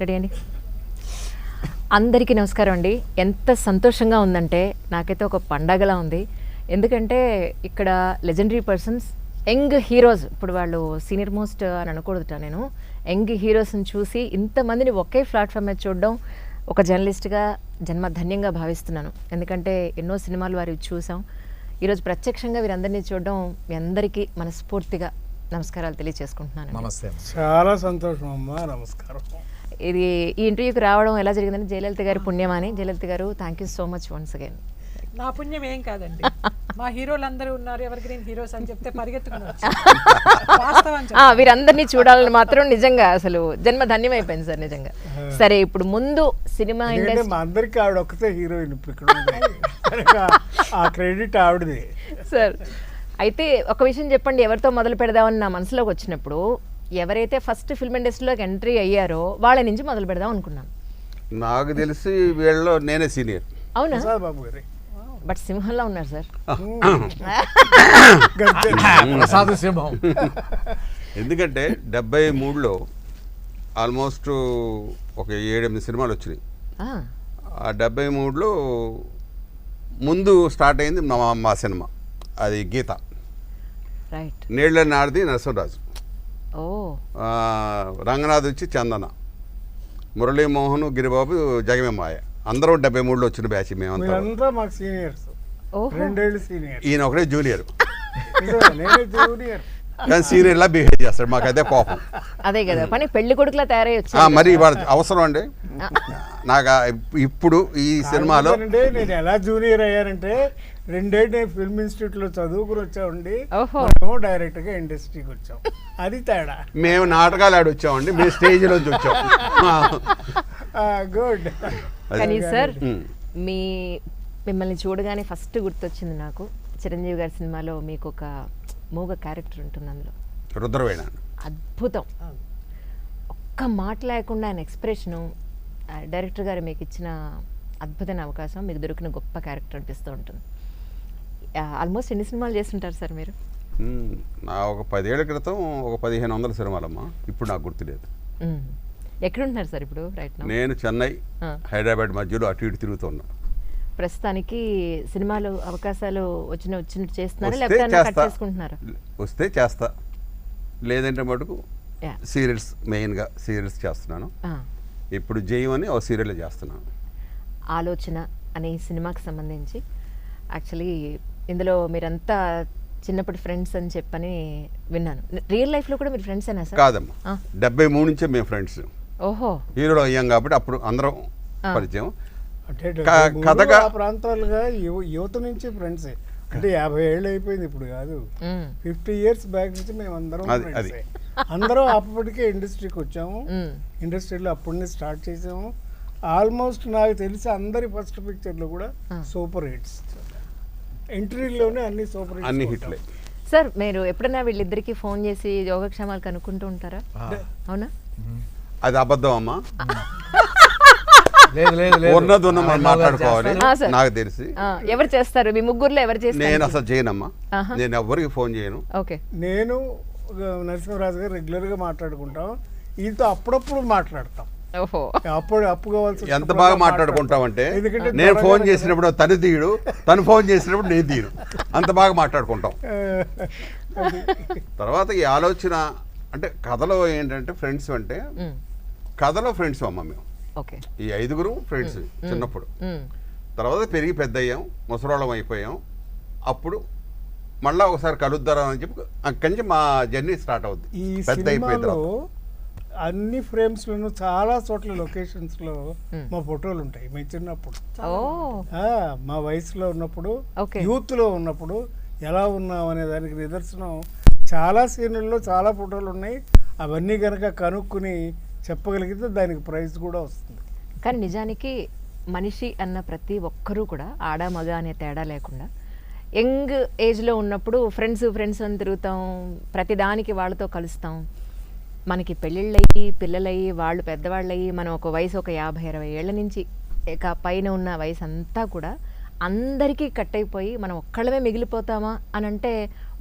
Ready అండి. అందరికీ నమస్కారం అండి. ఎంత సంతోషంగా ఉందంటే నాకైతే ఒక పండగలా ఉంది. ఎందుకంటే ఇక్కడ లెజెండరీ పర్సన్స్, యంగ్ హీరోస్, ఇప్పుడు వాళ్ళు సీనియర్ మోస్ట్ అని అనకూడదుట, నేను యంగ్ హీరోస్ని చూసి ఇంతమందిని ఒకే ప్లాట్ఫామ్ మీద చూడడం ఒక జర్నలిస్ట్గా జన్మధన్యంగా భావిస్తున్నాను. ఎందుకంటే ఎన్నో సినిమాలు వారి చూసాం. ఈరోజు ప్రత్యక్షంగా వీరందరినీ చూడడం మీ అందరికీ మనస్ఫూర్తిగా నమస్కారాలు తెలియజేసుకుంటున్నాను. నమస్తే. చాలా సంతోషం అమ్మా, నమస్కారం. ఇది ఈ ఇంటర్వ్యూకి రావడం ఎలా జరిగిందని జయలలిత గారి పుణ్యమని. జయలలిత గారు, thank you so much once again. నా పుణ్యం ఏం కాదండి, మా హీరోలు అందరూ ఉన్నారు, ఎవరి గ్రీన్ హీరోస్ అని చెప్తే పరిగెత్తుకుని వీరందరినీ చూడాలని మాత్రం నిజంగా అసలు జన్మ ధన్యం అయిపోయింది సార్ నిజంగా. సరే, ఇప్పుడు ముందు సినిమా ఇండస్ట్రీ మా అందరికి ఆవిడ ఒక్కతే హీరోయిన్ ఇప్పుడు ఇక్కడ ఉంది. ఆ క్రెడిట్ ఆవిడది సార్. అయితే ఒక విషయం చెప్పండి, ఎవరితో మొదలు పెడదామని నా మనసులోకి వచ్చినప్పుడు ఎవరైతే ఫస్ట్ ఫిల్మ్ ఇండస్ట్రీలోకి ఎంట్రీ అయ్యారో వాళ్ళ నుంచి మొదలు పెడదాం అనుకున్నాను. నాకు తెలిసి వీళ్ళలో నేనే సీనియర్. అవునా? బాబు గారి బట్ సింహంలో ఉన్నారు సార్. ప్రసాద్ సింహం. ఎందుకంటే 73లో ఆల్మోస్ట్ ఒక 7-8 సినిమాలు వచ్చినాయి. ఆ 73లో ముందు స్టార్ట్ అయింది మా సినిమా, అది గీత. రైట్. నీళ్ళ నాడిది నరసింహరాజు, ఓ రంగనాథ్ వచ్చి చందన, మురళీమోహన్, గిరిబాబు, జగమే మాయ. అందరం 73లో వచ్చిన బ్యాచ్ మేమంతా. మీరంతా మాకు సీనియర్స్, 2 ఏళ్ళు సీనియర్. ఈయన ఒకటే జూనియర్. నేనే జూనియర్. కానీ సీనియర్లా బిహేవ్ చేస్తాడు, మాకు అదే కోపం. అదే కదా పని, పెళ్లి కొడుకులా తయారయ్యొచ్చు. మరి వాడు అవసరం అండి నాకు. ఇప్పుడు ఈ సినిమాలో నేను ఎలా జూనియర్ అయ్యానంటే 2 ఏళ్ళు నేను ఫిల్మ్ ఇన్స్టిట్యూట్ లో చదువుకుని వచ్చామండి, డైరెక్ట్ గా ఇండస్ట్రీకి వచ్చాం. అది తేడా. మేము నాటకాలు ఆడి వచ్చామండి, మేము స్టేజ్ లోంచి వచ్చాం. గుడ్. కానీ సార్, మిమ్మల్ని చూడగానే ఫస్ట్ గుర్తొచ్చింది నాకు చిరంజీవి గారి సినిమాలో మీకు ఒక మూగ క్యారెక్టర్ ఉంటుంది. అందులో రుద్రవేణ అద్భుతం. ఒక్క మాట లేకుండా ఆయన ఎక్స్ప్రెషను, డైరెక్టర్ గారు మీకు ఇచ్చిన అద్భుతమైన అవకాశం, మీకు దొరికిన గొప్ప క్యారెక్టర్ అనిపిస్తూ ఉంటుంది. ఆల్మోస్ట్ ఎన్ని సినిమాలు చేస్తుంటారు సార్ మీరు? నా ఒక 10 ఏళ్ల క్రితం ఒక 1500 సినిమాలమ్మా, ఇప్పుడు నాకు గుర్తులేదు. ఎక్కడుంటున్నారు సార్ ఇప్పుడు? రైట్ నౌ నేను చెన్నై, హైదరాబాద్ మధ్యలో అటు ఇటు తిరుగుతున్నా. ప్రస్తుతానికి సినిమాలు అవకాశాలు వచ్చినట్టు చేస్తున్నారా, లేకపోతే కట్ చేసుకుంటున్నారా? వస్తే చేస్తా, లేదంటే మటుకు సీరియల్స్, మెయిన్గా సీరియల్స్ చేస్తున్నాను. ఇప్పుడు జయం అని ఒక సీరియల్ చేస్తున్నాను. ఆలోచన అనే ఈ సినిమాకి సంబంధించి యాక్చువల్లీ ఇందులో మీరంతా చిన్నప్పటి ఫ్రెండ్స్ అని చెప్పని విన్నాను. రియల్ లైఫ్లో కూడా మీరు ఫ్రెండ్స్ అయినా సార్? కాదమ్మా, 73 నుంచే మేము ఫ్రెండ్స్. ఓహో. హీరోలో అయ్యాం కాబట్టి అప్పుడు అందరం పరిచయం. అంటే కథగా ప్రాంతాలుగా యువత నుంచి ఫ్రెండ్స్, అంటే 50 ఏళ్ళు అయిపోయింది ఇప్పుడు కాదు, 50 years బ్యాక్ నుంచి మేము అందరం అందరం అప్పటికే ఇండస్ట్రీకి వచ్చాము. ఇండస్ట్రీలో అప్పటినే స్టార్ట్ చేసాము. ఆల్మోస్ట్ నాకు తెలిసి అందరి ఫస్ట్ పిక్చర్లు కూడా సూపర్ హిట్స్. ఎంట్రీలోనే అన్ని సూపర్ హిట్స్, అన్ని హిట్లే. సార్, మీరు ఎప్పుడైనా వీళ్ళిద్దరికి ఫోన్ చేసి యోగక్షేమాలు కనుక్కుంటూ ఉంటారా? అవునా? అది అబద్ధం అమ్మా. మాట్లాడుకోవాలి. నాకు తెలిసి ఎవరు చేస్తారు మీ ముగ్గురులో? ఎవరు చేస్తారు? నేను అసలు చేయనమ్మా, నేను ఎవరికి ఫోన్ చేయను. ఓకే. నేను నరసింహరాజు గారు రెగ్యులర్ గా మాట్లాడుకుంటాం, ఈయనతో అప్పుడప్పుడు మాట్లాడతాం. అప్పుడు అప్పు కావాల్సి. ఎంత బాగా మాట్లాడుకుంటామంటే, నేను ఫోన్ చేసినప్పుడు తను తీయడు, తను ఫోన్ చేసినప్పుడు నేను తీయను, అంత బాగా మాట్లాడుకుంటాం. తర్వాత ఈ ఆలోచన అంటే కథలో ఏంటంటే, ఫ్రెండ్స్ అంటే కథలో ఫ్రెండ్స్ అమ్మ మేము. ఈ 5గురు ఫ్రెండ్స్ చిన్నప్పుడు. తర్వాత పెరిగి పెద్ద అయ్యాం, ముసలోళ్ళం అయిపోయాం. అప్పుడు మళ్ళా ఒకసారి కలుద్దారా అని చెప్పి అక్కడి నుంచి మా జర్నీ స్టార్ట్ అవుద్ది. ఈ సినిమాలో అన్ని ఫ్రేమ్స్ లోను చాలా చోట్ల లొకేషన్స్ లో మా ఫోటోలు ఉంటాయి. మేము చిన్నప్పుడు, మా వయసులో ఉన్నప్పుడు, యూత్ లో ఉన్నప్పుడు ఎలా ఉన్నాం అనే దానికి నిదర్శనం చాలా సీన్లలో చాలా ఫోటోలు ఉన్నాయి. అవన్నీ కనుక కనుక్కుని చెప్పగలిగితే దానికి ప్రైజ్ కూడా వస్తుంది. కానీ నిజానికి మనిషి అన్న ప్రతి ఒక్కరూ కూడా ఆడ మగ అనే తేడా లేకుండా యంగ్ ఏజ్లో ఉన్నప్పుడు ఫ్రెండ్స్ అని తిరుగుతాం, ప్రతిదానికి వాళ్ళతో కలుస్తాం. మనకి పెళ్ళిళ్ళయ్యి పిల్లలయ్యి వాళ్ళు పెద్దవాళ్ళయ్యి మనం ఒక వయసు ఒక 50-60 ఏళ్ల నుంచి ఇక పైన ఉన్న వయసు అంతా కూడా అందరికీ కట్ అయిపోయి మనం ఒక్కళ్ళమే మిగిలిపోతామా అని అంటే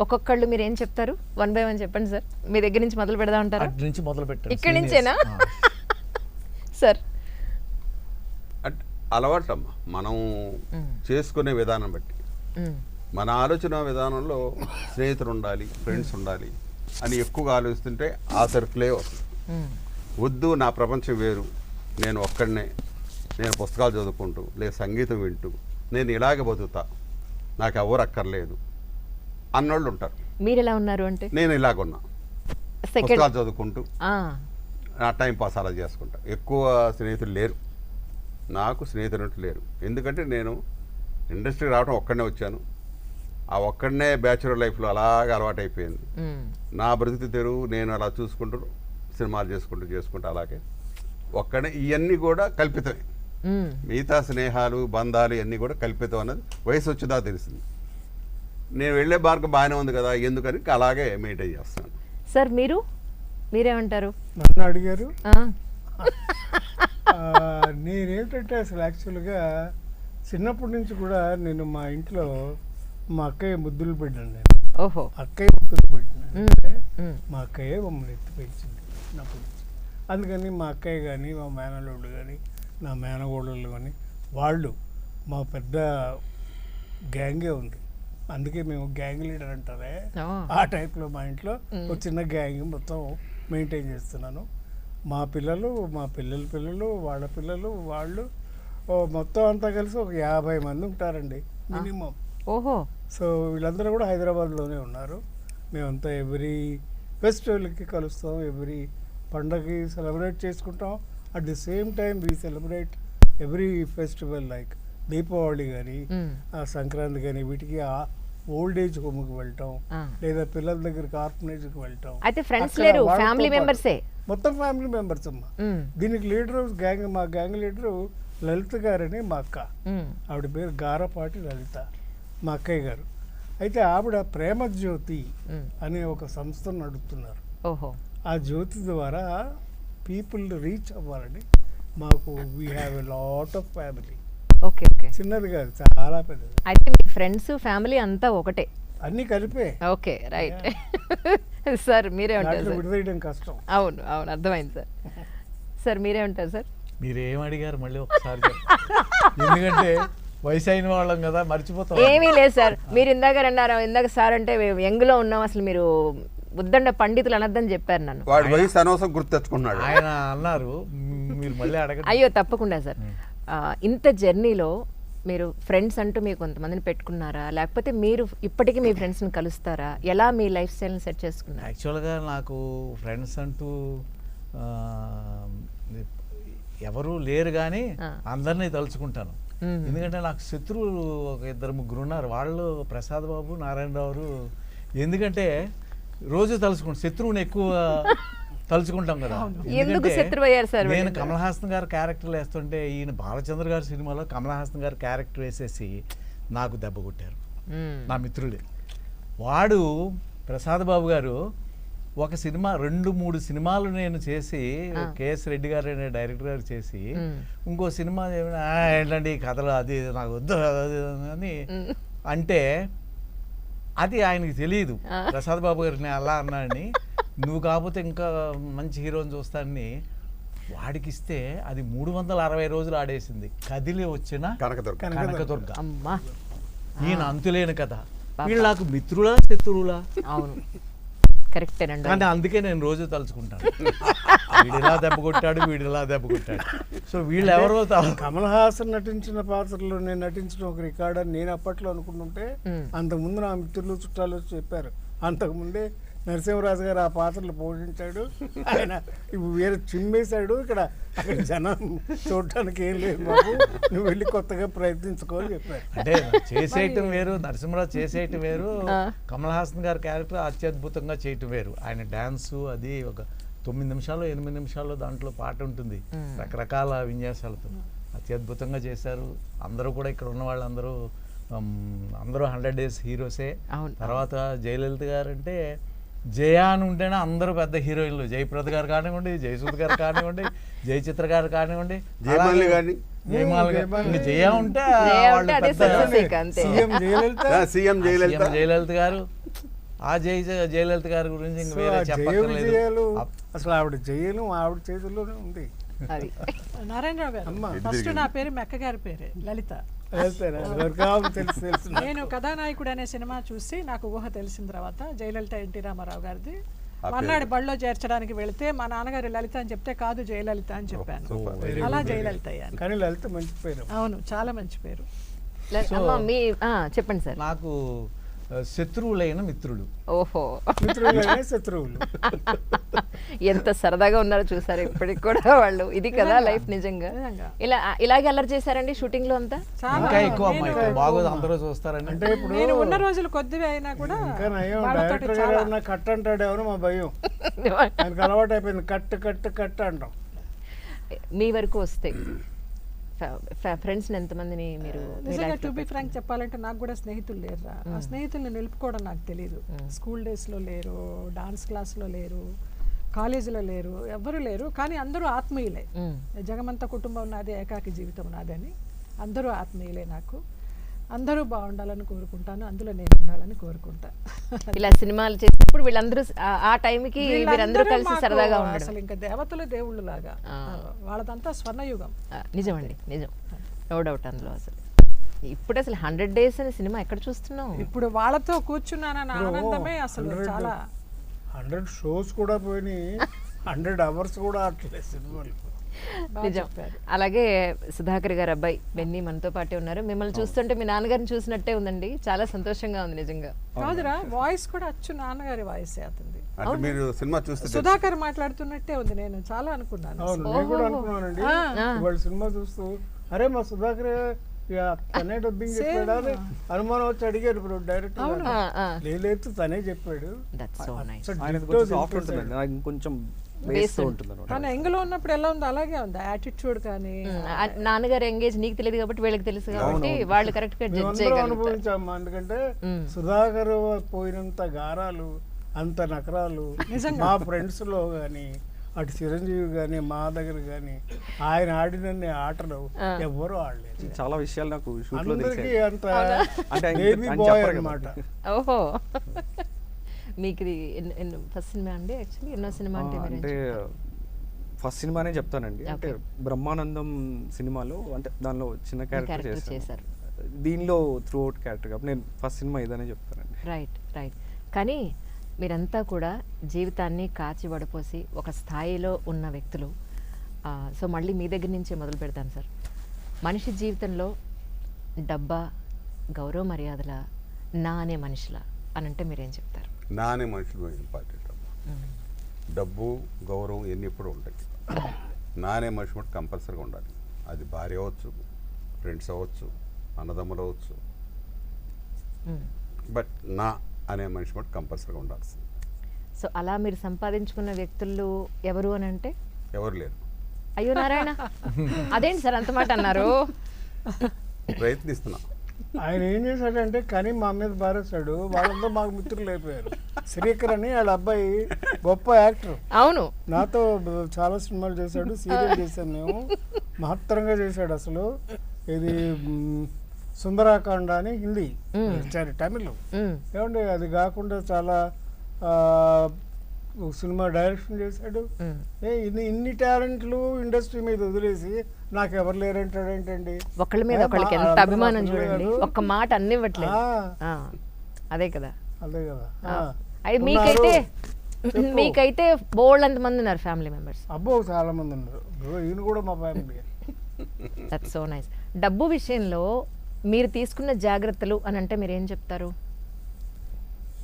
ఒక్కొక్కళ్ళు మీరు ఏం చెప్తారు? 1 by 1 చెప్పండి సార్. మీ దగ్గర నుంచి మొదలు పెడదాం అంటారా? నుంచి మొదలు పెట్టండి. ఇక్కడి నుంచేనా? సార్ అంటే అలవాటమ్మా మనం చేసుకునే విధానం బట్టి. మన ఆలోచన విధానంలో స్నేహితులు ఉండాలి, ఫ్రెండ్స్ ఉండాలి అని ఎక్కువగా ఆలోచిస్తుంటే ఆ సర్కిలే వస్తుంది. వద్దు, నా ప్రపంచం వేరు, నేను ఒక్కడనే, నేను పుస్తకాలు చదువుకుంటూ లేదా సంగీతం వింటూ నేను ఇలాగే బతుకుతా, నాకు ఎవరు అక్కర్లేదు అన్నోళ్ళు ఉంటారు. మీరు ఎలా ఉన్నారు అంటే? నేను ఇలాగున్నా, పుస్తకాలు చదువుకుంటూ నా టైం పాస్ అలా చేసుకుంటా. ఎక్కువ స్నేహితులు లేరు నాకు, స్నేహితులు లేరు. ఎందుకంటే నేను ఇండస్ట్రీకి రావడం ఒక్కడనే వచ్చాను. ఆ ఒక్కడనే బ్యాచులర్ లైఫ్లో అలాగే అలవాటు అయిపోయింది. నా బ్రతుకు తెరువు నేను అలా చూసుకుంటూ సినిమాలు చేసుకుంటూ అలాగే ఒక్కడే. ఇవన్నీ కూడా కల్పితమే. మిగతా స్నేహాలు బంధాలు ఇవన్నీ కూడా కల్పితం అన్నది వయసు వచ్చేదా తెలిసింది. నేను వెళ్ళే మార్గం బాగానే ఉంది కదా, ఎందుకని అలాగే మెయింటైన్ చేస్తాను. సార్ మీరేమంటారు? నన్ను అడిగారు. నేనేంటంటే అసలు యాక్చువల్గా చిన్నప్పటి నుంచి కూడా నేను మా ఇంట్లో మా అక్కయ్య ముద్దులు పెట్టాను. నేను అక్కయ్య ముద్దులు పెట్టినాను అంటే మా అక్కయ్య మమ్మల్ని ఎత్తి పెంచింది చిన్నప్పటి నుంచి. అందుకని మా అక్కయ్య కానీ మా మేనల్లుడు కానీ నా మేనగోడళ్ళు కానీ వాళ్ళు మా పెద్ద గ్యాంగే ఉంది. అందుకే మేము గ్యాంగ్ లీడర్ అంటారే ఆ టైప్లో మా ఇంట్లో ఒక చిన్న గ్యాంగ్ మొత్తం మెయింటైన్ చేస్తున్నాను. మా పిల్లలు, మా పిల్లలు, వాళ్ళ పిల్లలు, వాళ్ళు మొత్తం అంతా కలిసి ఒక 50 మంది ఉంటారండి మినిమం. సో వీళ్ళందరూ కూడా హైదరాబాద్లోనే ఉన్నారు. మేమంతా ఎవ్రీ ఫెస్టివల్కి కలుస్తాం, ఎవ్రీ పండగకి సెలబ్రేట్ చేసుకుంటాం. At the same time we celebrate every festival like Deepavali కానీ సంక్రాంతి కానీ వీటికి ఓల్డ్ ఏజ్ హోమ్కి వెళ్ళటం లేదా పిల్లల దగ్గరికి ఆర్ఫనేజ్కి వెళ్ళటం. మొత్తం ఫ్యామిలీ మెంబర్స్ అమ్మా. దీనికి లీడరు గ్యాంగ్, మా గ్యాంగ్ లీడరు లలిత గారని మా అక్క. ఆవిడ పేరు గారపాటి లలిత, మా అక్కయ్య గారు. అయితే ఆవిడ ప్రేమ జ్యోతి అనే ఒక సంస్థను నడుపుతున్నారు. ఆ జ్యోతి ద్వారా పీపుల్ రీచ్ అవ్వాలని మాకు we have a lot of family. చిన్నది కాదు, చాలా పెద్దది. అయితే మీ ఫ్రెండ్స్ ఫ్యామిలీ అంతా ఒకటే, అన్ని కలిపే. Okay, right. సార్ మీరే ఉంటారు? విడదీయడం కష్టం. అవును అవును, అర్థమైంది సార్. సార్ మీరే ఉంటారు సార్? మీరేం అడిగారు మళ్ళీ ఒకసారి ఎందుకంటే వయసు అయిన వాళ్ళం కదా, మర్చిపోతాం. ఏమీ లేదు సార్, మీరు ఇందాక అన్నారు, ఇందాక సార్ అంటే యంగ్లో ఉన్నాం, అసలు మీరు ఉద్దండ పండితులు అనద్దని చెప్పారు నన్ను. వాడు వయసు అనవసరం గుర్తు తెచ్చుకున్నాడు ఆయన అన్నారు, మీరు మళ్ళీ అడగండి. అయ్యో తప్పకుండా సార్. ఇంత జర్నీలో మీరు ఫ్రెండ్స్ అంటూ మీరు కొంతమందిని పెట్టుకున్నారా, లేకపోతే మీరు ఇప్పటికీ మీ ఫ్రెండ్స్ని కలుస్తారా? ఎలా మీ లైఫ్ స్టైల్ని సెట్ చేసుకున్నారు? యాక్చువల్గా నాకు ఫ్రెండ్స్ అంటూ ఎవరు లేరు, కానీ అందరినీ తలుచుకుంటాను. ఎందుకంటే నాకు శత్రువులు ఒక 2-3 ఉన్నారు. వాళ్ళు ప్రసాద్ బాబు, నారాయణరావు. ఎందుకంటే రోజు తలుచుకుంటాం, శత్రువుని ఎక్కువ తలుచుకుంటాం కదా. నేను కమల్ హాసన్ గారు క్యారెక్టర్లు వేస్తుంటే ఈయన బాలచంద్ర గారి సినిమాలో కమల్ హాసన్ గారు క్యారెక్టర్ వేసేసి నాకు దెబ్బ కొట్టారు నా మిత్రుడే. వాడు ప్రసాద్ బాబు గారు ఒక సినిమా 2-3 సినిమాలు నేను చేసి, కేఎస్ రెడ్డి గారు అనే డైరెక్టర్ గారు చేసి, ఇంకో సినిమా ఏంటంటే ఈ కథలు అది నాకు వద్దు అని అంటే అది ఆయనకి తెలియదు. ప్రసాద్ బాబు గారిని అలా అన్నాడని, నువ్వు కాకపోతే ఇంకా మంచి హీరోని చూస్తానని వాడికి ఇస్తే అది 360 రోజులు ఆడేసింది. కదిలి వచ్చిన కనకదుర్గ. ఈయన అంతులేని కథ. వీళ్ళు నాకు మిత్రులా శత్రువులా? అవును, కరెక్ట్. కానీ అందుకే నేను రోజు తలుచుకుంటాను, వీడిలా దెబ్బ కొట్టాడు, వీడిలా దెబ్బ కొట్టాడు. సో వీళ్ళు ఎవరో కమల్ హాసన్ నటించిన పాత్రలో నేను నటించిన ఒక రికార్డ్ అని నేను అప్పట్లో అనుకుంటుంటే, అంతకుముందు నా మిత్రులు చుట్టాలు చెప్పారు, అంతకుముందే నరసింహరాజు గారు ఆ పాత్రలు పోషించాడు, ఆయన వేరే చిమ్మేశాడు, ఇక్కడ అక్కడ జనం చూడటానికి ఏం లేదు బాబు, నువ్వు వెళ్ళి కొత్తగా ప్రయత్నించుకో అని చెప్పారు. అంటే చేసేయటం వేరు, నరసింహరాజు చేసేయటం వేరు, కమల్ హాసన్ గారి క్యారెక్టర్ అత్యద్భుతంగా చేయటం వేరు. ఆయన డాన్సు అది ఒక 9 నిమిషాలు 8 నిమిషాల్లో దాంట్లో పాట ఉంటుంది, రకరకాల విన్యాసాలతో అత్యద్భుతంగా చేశారు. అందరూ కూడా ఇక్కడ ఉన్న వాళ్ళందరూ అందరూ 100 days హీరోసే. తర్వాత జయలలిత గారు అంటే జయ అని ఉంటేనే అందరూ పెద్ద హీరోయిన్లు. జయప్రద గారు కానివ్వండి, జయసూద్ గారు కానివ్వండి, జయచిత్ర గారు కానివ్వండి, జయమాల గారు. జయ ఉంటే సీఎం జయలలిత గారు. ఆ జయలలిత గారి గురించి ఇంక వేరే చెప్పలేదు. అసలు ఆవిడ జయలు ఆవిడ చేతుల్లోనే ఉంది. అది నారాయణరావు గారు అమ్మా. ఫస్ట్ నా పేరు మెక్క గారి పేరే లలిత. వెళ్తారా? ఎవరికి తెలుసు తెలుసు నేను కథానాయకుడు అనే సినిమా చూసి నాకు ఊహ తెలిసిన తర్వాత జయలలిత ఎన్టీ రామారావు గారిది మన్నాడు బడిలో చేర్చడానికి వెళితే మా నాన్నగారు లలిత అని చెప్తే కాదు జయలలిత అని చెప్పాను. అలా జయలలిత అయ్యాను. కానీ లలిత మంచి పేరు. అవును, చాలా మంచి పేరు. అమ్మ మీ చెప్పండి సార్. నాకు శత్రువులైన మిత్రులు. ఓహో, మిత్రులైన శత్రువులు. ఎంత సరదాగా ఉన్నారో చూసారు ఇప్పటికి కూడా వాళ్ళు. ఇది కదా లైఫ్ నిజంగా. ఇలాగే అల్లరి చేశారండి షూటింగ్ లో అంతా? ఇంకా ఎక్కువ అమ్మాయి బాగోదు, అందరూ చూస్తారని. అంటే ఇప్పుడు నేను ఉన్న రోజులు కొద్దిగా అయినా కూడా ఇంకా నయం డైరెక్టర్ గారు ఏమన్నా కట్ అంటాడేమో మా భయం. ఆయనకు అలవాటు అయిపోయింది కట్ కట్ కట్ అంటాం. మీ వరకు వస్తే ఫ్రెండ్స్ ఎంతమందిని మీరు? నిజంగా టు బి ఫ్రాంక్ చెప్పాలంటే నాకు కూడా స్నేహితులు లేరురా. ఆ స్నేహితుల్ని నిలుపుకోవడం నాకు తెలియదు. స్కూల్ డేస్లో లేరు, డాన్స్ క్లాస్లో లేరు, కాలేజీలో లేరు, ఎవ్వరూ లేరు. కానీ అందరూ ఆత్మీయులే. జగమంత కుటుంబం నాది, ఏకాకి జీవితం నాదని. అందరూ ఆత్మీయులే నాకు. అందరూ బాగుండాలని కోరుకుంటాను, అందులో నేను ఉండాలని కోరుకుంటా. ఇలా సినిమాలు చేసినప్పుడు వీళ్ళందరూ ఆ టైంకి మీరందరూ కలిసి సరదాగా ఉండడం అసలు ఇంకా దేవతలు దేవుళ్ళు లాగా. వాళ్ళదంతా స్వర్ణయుగం. నిజమండి, నిజం, నో డౌట్ అందులో. అసలు ఇప్పుడు అసలు 100 days అనే సినిమా ఎక్కడ చూస్తున్నాం? ఇప్పుడు వాళ్ళతో కూర్చున్నానన్న ఆనందమే అసలు చాలా. 100 shows కూడా పోయినాయి, 100 hours కూడా ఆడలేదు సినిమాలు. నిజం. అలాగే సుధాకర్ గారు అబ్బాయి బెన్నీ మనతో పాటే ఉన్నారు. మిమ్మల్ని చూస్తుంటే మీ నాన్నగారిని చూసినట్టే ఉందండి, చాలా సంతోషంగా ఉంది నిజంగా. కాదురా, వాయిస్ కూడా అచ్చు నాన్నగారి వాయిస్ అవుతుంది. అంటే మీరు సినిమా చూస్తే సుధాకర్ మాట్లాడుతున్నట్టే ఉంది. నేను చాలా అనుకున్నాను. అవును, నేను కూడా అనుకున్నానండి వాళ్ళ సినిమా చూస్తూ. అరే మా సుధాకర్ తనే డబ్బింగ్ చెప్పాడు అని అనుమానం వచ్చి అడిగారు ఇప్పుడు డైరెక్టర్. లేదు తనే చెప్పాడు. కొంచెం కానీ ఎంగలో ఉన్నప్పుడు ఎలా ఉంది అలాగే ఉంది యాటిట్యూడ్. కానీ నాన్నగారు ఎంగేజ్ నీకు తెలియదు కాబట్టి వీళ్ళకి తెలుసు కాబట్టి వాళ్ళు కరెక్ట్ గా జడ్జ్ చేయగలుగుతారు. అనుభవించాము. ఎందుకంటే సుధాకర్ పోయినంత గారాలు, అంత నకరాలు మా ఫ్రెండ్స్ లో గాని, అటు చిరంజీవి గాని, మా దగ్గర గాని ఆయన ఆడినన్ని ఆటలు ఎవ్వరూ ఆడలేదు. చాలా విషయాలు నాకు షూట్ లో అందరికీ అంత బేబీ బాయ్ అన్నమాట. ఓహో, మీకు ఇది ఫస్ట్ సినిమా అండి? యాక్చువల్లీ ఎన్నో సినిమా అంటే ఫస్ట్ సినిమానే చెప్తానండి. అంటే బ్రహ్మానందం సినిమాలో అంటే దానిలో చిన్న క్యారెక్టర్ చేశారు, దీనిలో త్రూ అవుట్ క్యారెక్టర్ కాబట్టి నేను ఫస్ట్ సినిమా ఇదనే చెప్తానండి. Right right. కానీ మీరంతా కూడా జీవితాన్ని కాచి వడపోసి ఒక స్థాయిలో ఉన్న వ్యక్తులు. సో మళ్ళీ మీ దగ్గర నుంచే మొదలు పెడతాను సార్. మనిషి జీవితంలో డబ్బా, గౌరవ మర్యాదల, నా అనే మనుషుల అని అంటే మీరేం చెప్తారు? నా అనే మనుషులు ఇంపార్టెంట్ అమ్మా. డబ్బు గౌరవం ఎన్ని ఎప్పుడు ఉంటాయి. నా అనే మనిషి మటు కంపల్సరీగా ఉండాలి. అది భార్య అవ్వచ్చు, ఫ్రెండ్స్ అవ్వచ్చు, అన్నదమ్ములు అవ్వచ్చు, బట్ నా అనే మనిషి మటు కంపల్సరీగా ఉండాల్సింది. సో అలా మీరు సంపాదించుకున్న వ్యక్తులు ఎవరు అని అంటే? ఎవరు లేరు. అయ్యో నారాయణ, అదేంటి సార్ అంత మాట అన్నారు? ప్రయత్నిస్తున్నా. ఆయన ఏం చేశాడంటే కానీ మా మీద బారేస్తాడు. వాళ్ళంతా మాకు మిత్రులు అయిపోయారు. శ్రీకర్ అని వాళ్ళ అబ్బాయి గొప్ప యాక్టర్. అవును, నాతో చాలా సినిమాలు చేశాడు, సీరియల్ చేశాం మేము. మహత్తరంగా చేశాడు అసలు. ఇది సుందరాకాండ అని హిందీ, తమిళ్ ఏమండి. అది కాకుండా చాలా సినిమా డైరెక్షన్ చేశాడు. ఇన్ని టాలెంట్లు ఇండస్ట్రీ మీద వదిలేసి నాకు ఎవరు లేరంటాడు ఏంటండి? ఒకళ్ళ మీద ఒకళ్ళకి ఎంత అభిమానం చూడండి. ఒక్క మాట అన్నివ్వట్లేదు. అదే కదా, అదే కదా. మీకైతే బోల్డ్ అంత మంది ఉన్నారు ఫ్యామిలీ మెంబర్స్. అబ్బో చాలా మంది ఉన్నారు. ఈయన కూడా మా ఫ్యామిలీ. That's so nice. డబ్బు విషయంలో మీరు తీసుకున్న జాగ్రత్తలు అని అంటే మీరు ఏం చెప్తారు?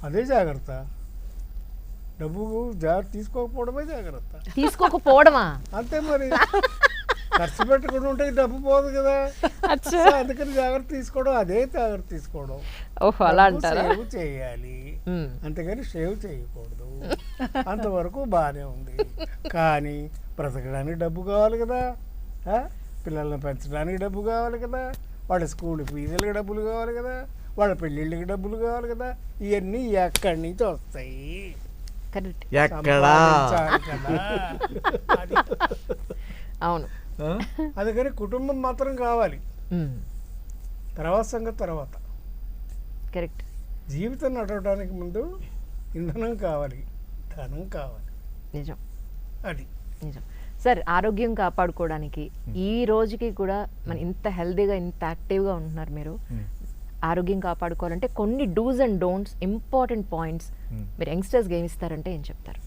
అదే జాగ్రత్త. డబ్బు జాగ్రత్త తీసుకోకపోవడమే జాగ్రత్త. తీసుకోకపోవడమా? అంతే మరి. ఖర్చు పెట్టకుండా ఉంటే డబ్బు పోదు కదా. అందుకని జాగ్రత్త తీసుకోవడం, అదే జాగ్రత్త తీసుకోవడం. ఓహో, అలా అంటారా? సేవ్ చేయాలి, అంతేగాని సేవ్ చేయకూడదు. అంతవరకు బాగానే ఉంది. కానీ బ్రతకడానికి డబ్బు కావాలి కదా, పిల్లల్ని పెంచడానికి డబ్బు కావాలి కదా, వాళ్ళ స్కూల్ ఫీజులకి డబ్బులు కావాలి కదా, వాళ్ళ పెళ్ళిళ్ళకి డబ్బులు కావాలి కదా. ఇవన్నీ ఎక్కడి నుంచి వస్తాయి? అవును. అందుకని కుటుంబం మాత్రం కావాలి, తర్వాత సంగతి తర్వాత. కరెక్ట్. జీవితం నడవడానికి ముందు ఇంధనం కావాలి, ధనం కావాలి. నిజం, అది నిజం. సార్ ఆరోగ్యం కాపాడుకోవడానికి ఈ రోజుకి కూడా మన ఇంత హెల్దీగా ఇంత యాక్టివ్గా ఉంటున్నారు మీరు. ఆరోగ్యం కాపాడుకోవాలంటే కొన్ని do's and don'ts, important points మీరు యంగ్స్టర్స్కి ఏమి ఇస్తారంటే ఏం చెప్తారు?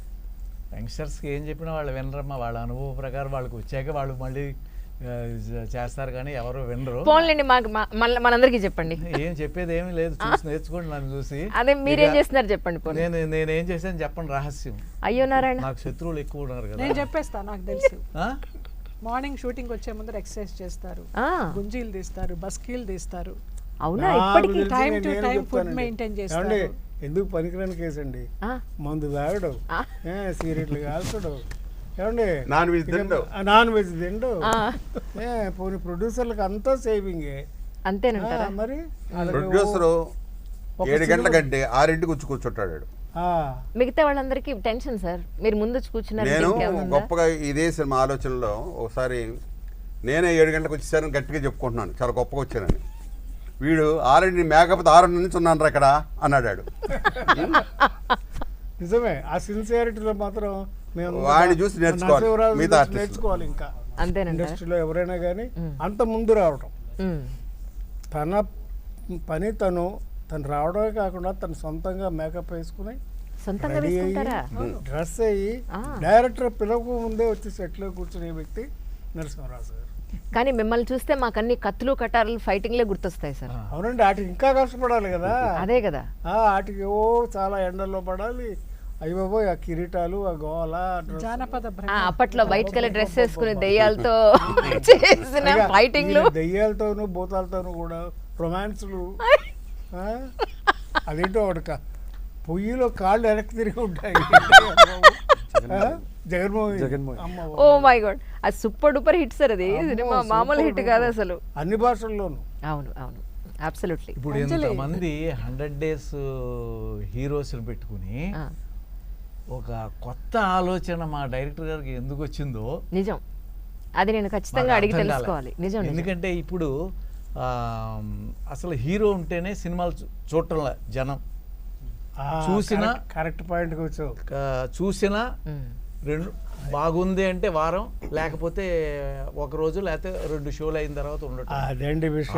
యంగ్స్టర్స్కి ఏం చెప్పినా వాళ్ళు వినరమ్మా. వాళ్ళ అనుభవం ప్రకారం వాళ్ళకి వచ్చాక వాళ్ళు మళ్ళీ చేస్తారు కానీ ఎవరు వినరు. పోన్లేండి, మనందరికీ చెప్పండి. ఏం చెప్పేది ఏమీ లేదు, చూసి నేర్చుకోండి నన్ను చూసి. అదే మీరేం చేస్తున్నారు చెప్పండి. నేనేం చేశాను చెప్పండి, రహస్యం. అయ్యో నారాయణ, నాకు శత్రువులు ఎక్కువ ఉన్నారు కదా. నేను చెప్పేస్తా, నాకు తెలుసు. మార్నింగ్ షూటింగ్ వచ్చే ముందర ఎక్సర్సైజ్ చేస్తారు, గుంజీలు తీస్తారు, బస్కీలు తీస్తారు. అవునా? ఇప్పటికీ time to time food maintain చేస్తారు. ఎందుకు పనికిరాని కేసు అండి. మందు తాగడు, సిగరెట్లు కాల్చడు, ఏమండి నాన్ వెజ్ తిండు. పోనీ ప్రొడ్యూసర్లకు అంతా సేవింగే. అంతేనంటారా? మరి ప్రొడ్యూసర్ 7 గంటల కంటే 6 వచ్చి కూర్చుంటాడు. మిగతా వాళ్ళందరికీ టెన్షన్ సార్. మీరు ముందు కూర్చున్నారు. నేను గొప్పగా ఇదే సినిమా ఆలోచనలో ఒకసారి నేనే 7 గంటలకు వచ్చేసాను గట్టిగా చెప్పుకుంటున్నాను, చాలా గొప్పగా వచ్చానని. వీడు 6 మేకపోతే 6 నుంచి ఉన్నాను ఇక్కడ అన్నాడు. నిజమే, ఆ సిన్సియారిటీలో మాత్రం వాడిని చూసి నేర్చుకోవాలి. ఇంకా ఇండస్ట్రీలో ఎవరైనా కానీ అంత ముందు రావడం, తన పని తను రావడమే కాకుండా తను సొంతంగా మేకప్ వేసుకుని డ్రెస్ అయ్యి డైరెక్టర్ పిలవకు ముందే వచ్చి సెట్లో కూర్చునే వ్యక్తి నరసింహరాజు గారు. కానీ మిమ్మల్ని చూస్తే మాకు అన్ని కత్తులు కటారులు ఫైటింగ్లే గుర్తొస్తాయి సార్. అవునండి, వాటికి ఇంకా కష్టపడాలి కదా. అదే కదా, వాటికి చాలా ఎండల్లో పడాలి. అయ్యబాబోయ్, ఆ కిరీటాలు, ఆ గోల, జానపద అప్పట్లో వైట్ కలర్ డ్రెస్ వేసుకుని దెయ్యాలతో చేసిన ఫైటింగ్లు, దెయ్యాలతోనూ భూతాలతోనూ కూడా రొమాన్స్లు. అదేంటో వాడుక పొయ్యిలో కాళ్ళు వెనక్కి తిరిగి ఉంటాయి. జగన్మోహన్, ఓ మై గాడ్, అది సూపర్ డూపర్ హిట్ సార్. అది సినిమా మామూలు హిట్ కాదు అసలు, అన్ని భాషల్లోనూ. అవును అవును, అబ్సల్యూట్లీ. ఇప్పుడు ఎంతమంది 100 days హీరోస్ని పెట్టుకుని ఒక కొత్త ఆలోచన మా డైరెక్టర్ గారికి ఎందుకు వచ్చిందో నిజం, అది నేను ఖచ్చితంగా అడిగి తెలుసుకోవాలి. నిజం, ఎందుకంటే ఇప్పుడు అసలు హీరో ఉంటేనే సినిమాలు చూడటం జనం. చూసిన కరెక్ట్ పాయింట్ చూసిన రెండు బాగుంది అంటే వారం, లేకపోతే ఒక రోజు, లేకపోతే 2 షోలు అయిన తర్వాత ఉండటం.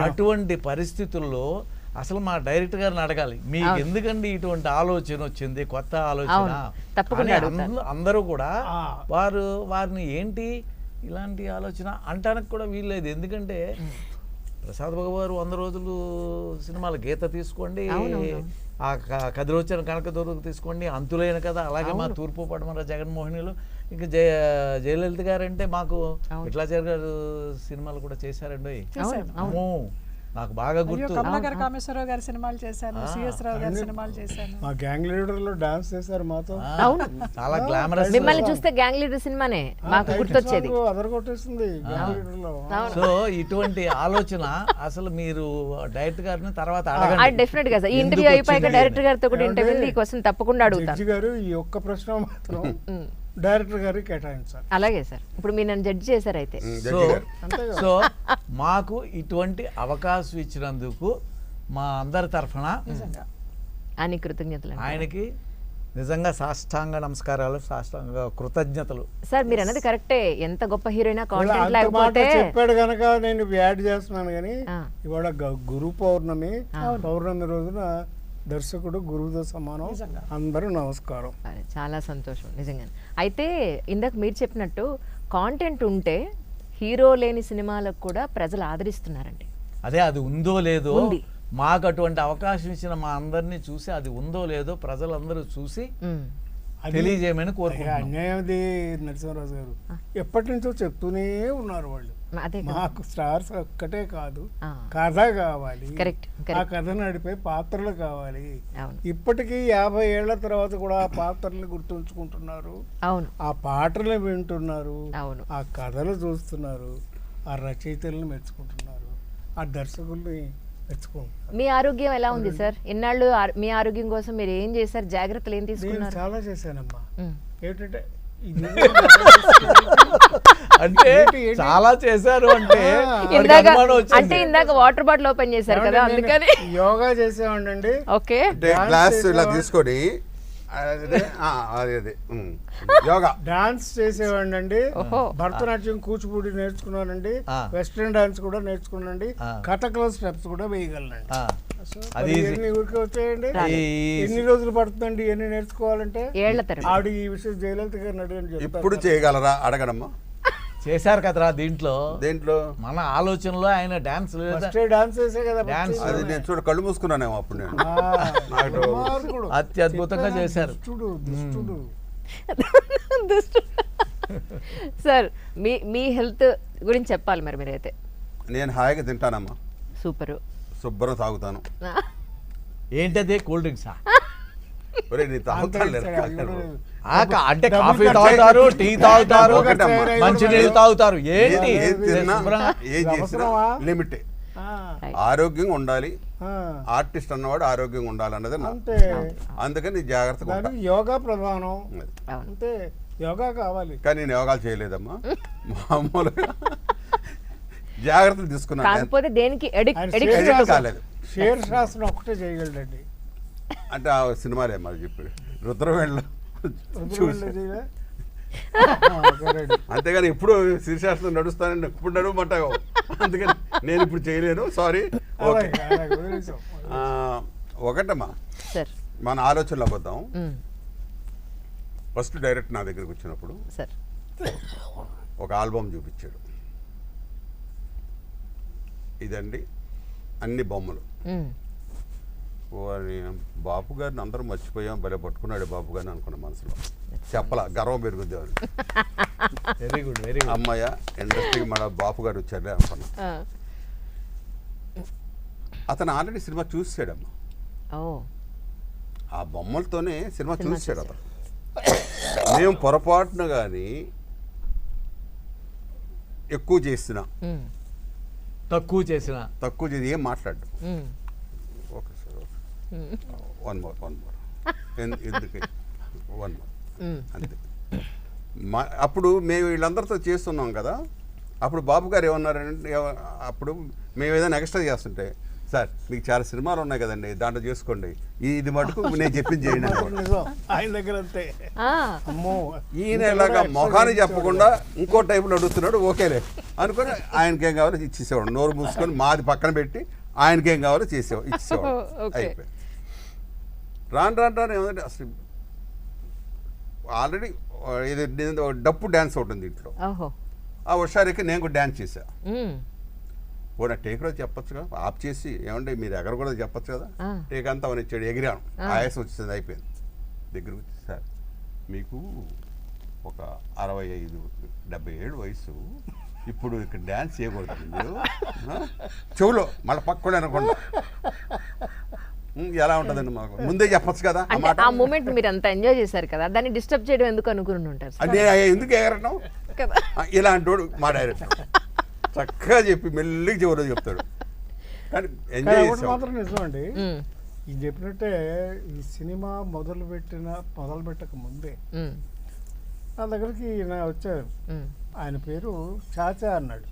అటువంటి పరిస్థితుల్లో అసలు మా డైరెక్టర్ గారిని అడగాలి, మీకు ఎందుకండి ఇటువంటి ఆలోచన వచ్చింది, కొత్త ఆలోచన. అందరూ కూడా వారిని ఏంటి ఇలాంటి ఆలోచన అంటానికి కూడా వీల్లేదు. ఎందుకంటే ప్రసాద్ బాబు గారు 100 రోజులు సినిమాల గీత తీసుకోండి, ఆ కదిలోచన కనకదుర్గ తీసుకోండి, అంతులైన కదా, అలాగే మా తూర్పు పడమర జగన్మోహినిలు, ఇంకా జయలలిత గారు అంటే మాకు విఠలాచార్య గారు సినిమాలు కూడా చేశారండి. నాకు బాగా గుర్తు. కమలాకర్ కామేశ్వరరావు గారి సినిమాలు చేశాను, సిఎస్ రావు గారి సినిమాలు చేశాను. మా గ్యాంగ్ లీడర్ లో డాన్స్ చేశారు మాతో. అవును, చాలా గ్లామరస్. మిమ్మల్ని చూస్తే గ్యాంగ్ లీడర్ సినిమానే మాకు గుర్తొచ్చేది. అదరగొట్టేసింది గ్యాంగ్ లీడర్ లో. సో ఇటువంటి ఆలోచన అసలు మీరు డైరెక్టర్ గారిని తర్వాత అడగండి. డెఫినెట్ గా సార్, ఈ ఇంటర్వ్యూ అయిపోయాక డైరెక్టర్ గారితో కూడా ఇంటర్వ్యూ ఈ క్వశ్చన్ తప్పకుండా అడుగుతాను. జడ్జి గారు ఈ ఒక్క ప్రశ్న మాత్రం డైరెక్టర్ గారికి కేటాయించాలి. అలాగే సార్, ఇప్పుడు మీరు నన్ను జడ్జి చేశారు అయితే. సో మాకు ఇటువంటి అవకాశం ఇచ్చినందుకు మా అందరి తరఫున ఆయన కృతజ్ఞతలు. ఆయనకి నిజంగా సాష్టాంగ నమస్కారాలు, సాష్టాంగ కృతజ్ఞతలు. సార్ మీరు అన్నది కరెక్టే, ఎంత గొప్ప హీరోయినా కాంటెంట్ లేకపోతే. చెప్పాడు కనుక నేను యాడ్ చేస్తున్నాను. కానీ ఇవాళ గురు పౌర్ణమి రోజున దర్శకుడు గురువుతో సమానం. అందరూ నమస్కారం. చాలా సంతోషం నిజంగా. అయితే ఇందాక మీరు చెప్పినట్టు కాంటెంట్ ఉంటే హీరో లేని సినిమాలకు కూడా ప్రజలు ఆదరిస్తున్నారండి. అదే, అది ఉందో లేదో, మాకు అటువంటి అవకాశం ఇచ్చిన మా అందరినీ చూసి అది ఉందో లేదో ప్రజలందరూ చూసి తెలియజేయమని కోరుకుంటున్నాను. అన్యాయది నరసింహరాజు గారు ఎప్పటి నుంచో చెప్తూనే ఉన్నారు వాళ్ళు. మాకు స్టార్స్ ఒక్కటే కాదు, కథ కావాలి, ఆ కథ నడిపే పాత్రలు కావాలి. ఇప్పటికీ 50 ఏళ్ల తర్వాత కూడా ఆ పాత్రల్ని గుర్తుంచుకుంటున్నారు, ఆ పాటలు వింటున్నారు, ఆ కథలు చూస్తున్నారు, ఆ రచయితల్ని మెచ్చుకుంటున్నారు, ఆ దర్శకుల్ని మెచ్చుకుంటున్నారు. మీ ఆరోగ్యం ఎలా ఉంది సార్? ఇన్నాళ్ళు మీ ఆరోగ్యం కోసం మీరు ఏం చేశారు? జాగ్రత్తలు ఏం తీసుకున్నారు? చాలా చేశానమ్మా. ఏంటంటే అంటే చాలా చేశారు అంటే ఇందాక వాటర్ బాటిల్ ఓపెన్ చేశారు కదా, అందుకని యోగా చేసేవాడి. ఓకే, గ్లాస్ ఇలా తీసుకొని అదే యోగా డాన్స్ చేసేవాడిని అండి, ఓహో. భరతనాట్యం కూచిపూడి నేర్చుకున్నానండి, వెస్ట్రన్ డాన్స్ కూడా నేర్చుకున్నానండి, కథకళ స్టెప్స్ కూడా వేయగలనండి. అది ఎన్ని ఊరికే వచ్చాయండి, ఎన్ని రోజులు పడుతుందండి ఎన్ని నేర్చుకోవాలంటే? ఏళ్ల తరబడి. ఆవిడ ఈ విషయం జయలలిత గారిని అడిగని ఇప్పుడు చేయగలరా అడగడమ్మా? చేశారు కదరా దీంట్లో. దేంట్లో? మన ఆలోచనలో ఆయన డాన్స్ డాన్స్ చేసే కదా డాన్స్ అది నేను చూడ కళ్ళు మూసుకున్నానేమో అప్పుడు నేను. దుర్మార్గుడు. అత్యద్భుతంగా చేశారు. దుష్టుడు దుష్టుడు. సార్ మీ హెల్త్ గురించి చెప్పాలి మరి మీరైతే. నేను హాయిగా తింటానమ్మా, సూపరు. శుభ్రం తాగుతాను. ఏంటది? కూల్ డ్రింక్సా? ఒరే నీ తాగుతాను అంటే కాఫీ తాగుతారు, టీ తాగుతారు, మంచి నీళ్ళు తాగుతారు. ఏంటి లిమిట్. ఆరోగ్యంగా ఉండాలి, ఆర్టిస్ట్ అన్నవాడు ఆరోగ్యంగా ఉండాలి అన్నది అంతే. అందుకని జాగ్రత్తగా ఉంటా. యోగా ప్రధానం అంతే, యోగా కావాలి. కానీ నేను యోగాలు చేయలేదమ్మా, మామూలుగా జాగ్రత్తలు తీసుకున్నాను. కాకపోతే దేనికి కాలేదు. షేర్ శాస్త్రం ఒకటే చేయగలడండి. అంటే ఆ సినిమాలే మరి చెప్పాడు రుద్రవేణలో అంతేగాని ఇప్పుడు శీర్షాస్త్రం నడుస్తానని ఎప్పుడు నడవమంటావు, అందుకని నేను ఇప్పుడు చేయలేను, సారీ. ఓకే, ఒకటమ్మా మన ఆలోచనలో పోతాం. ఫస్ట్ డైరెక్ట్ నా దగ్గరికి వచ్చినప్పుడు ఒక ఆల్బమ్ చూపించాడు. ఇదండి అన్ని బొమ్మలు. బాపు గారిని అందరం మర్చిపోయాం, భలే పట్టుకున్నాడు బాపు గారిని అనుకున్న మనసులో. చెప్పలా, గర్వం పెరుగుద్ది అని. Very good, very good. అమ్మయ్య ఇండస్ట్రీకి మన బాపు గారు వచ్చారులే అనుకున్నా. అతను ఆల్రెడీ సినిమా చూసాడమ్మా, ఆ బొమ్మలతోనే సినిమా చూసాడు అతను. మేము పొరపాటున కానీ ఎక్కువ చేసినా తక్కువ చేసి ఏం మాట్లాడు. Okay sir, okay, one more ఎందుకు వన్ మోర్ అంతే. అప్పుడు మేము వీళ్ళందరితో చేస్తున్నాం కదా, అప్పుడు బాబు గారు ఏమన్నారంటే, అప్పుడు మేము ఏదైనా ఎక్స్ట్రా చేస్తుంటే, సార్ మీకు చాలా సినిమాలు ఉన్నాయి కదండి దాంట్లో చేసుకోండి, ఇది మటుకు నేను చెప్పింది చేయండి. ఆయన దగ్గర అంతే. ఈయన ఇలాగా మొఖాన్ని చెప్పకుండా ఇంకో టైపులో అడుగుతున్నాడు. ఓకేలే అనుకుని ఆయనకేం కావాలో ఇచ్చేసేవాడు, నోరు మూసుకొని మాది పక్కన పెట్టి ఆయనకేం కావాలో ఇచ్చేసేవాడు. అయిపోయి రాను ఏమంటే అసలు ఆల్రెడీ ఇది డప్పు డ్యాన్స్ ఒకటి ఉంది ఇంట్లో. ఆ హుషారికి నేను కూడా డ్యాన్స్ చేశా. పోనీ టేక్ కూడా చెప్పొచ్చుగా, ఆఫ్ చేసి ఏమంటే మీరు ఎగర కూడా చెప్పొచ్చు కదా. టేక్ అంతా అవన్నీ ఇచ్చాడు, ఎగిరాను, ఆయాసం వచ్చింది, అయిపోయింది. దగ్గరకు వచ్చి, సార్ మీకు ఒక 65-70 వయసు, ఇప్పుడు ఇక్కడ డ్యాన్స్ చేయకూడదు మీరు, చెవులో మళ్ళీ పక్కనే అనుకోండి. ఎలా ఉంటుందండి, మాకు ముందే చెప్పొచ్చు కదా. ఆ మూమెంట్ మీరు అంత ఎంజాయ్ చేశారు కదా, దాన్ని డిస్టర్బ్ చేయడం ఎందుకు అనుకుని ఉంటారు? ఎందుకు ఎగరడం ఇలాంటి వాడు మా డైరెక్టర్. చక్కగా చెప్పి మెల్లిగా చివరి చెప్తాడు, కానీ ఎంజాయ్ మాత్రం నిజం అండి. ఇది చెప్పినట్టే ఈ సినిమా మొదలు పెట్టక ముందే నా దగ్గరికి వచ్చారు. ఆయన పేరు చాచా అన్నాడు.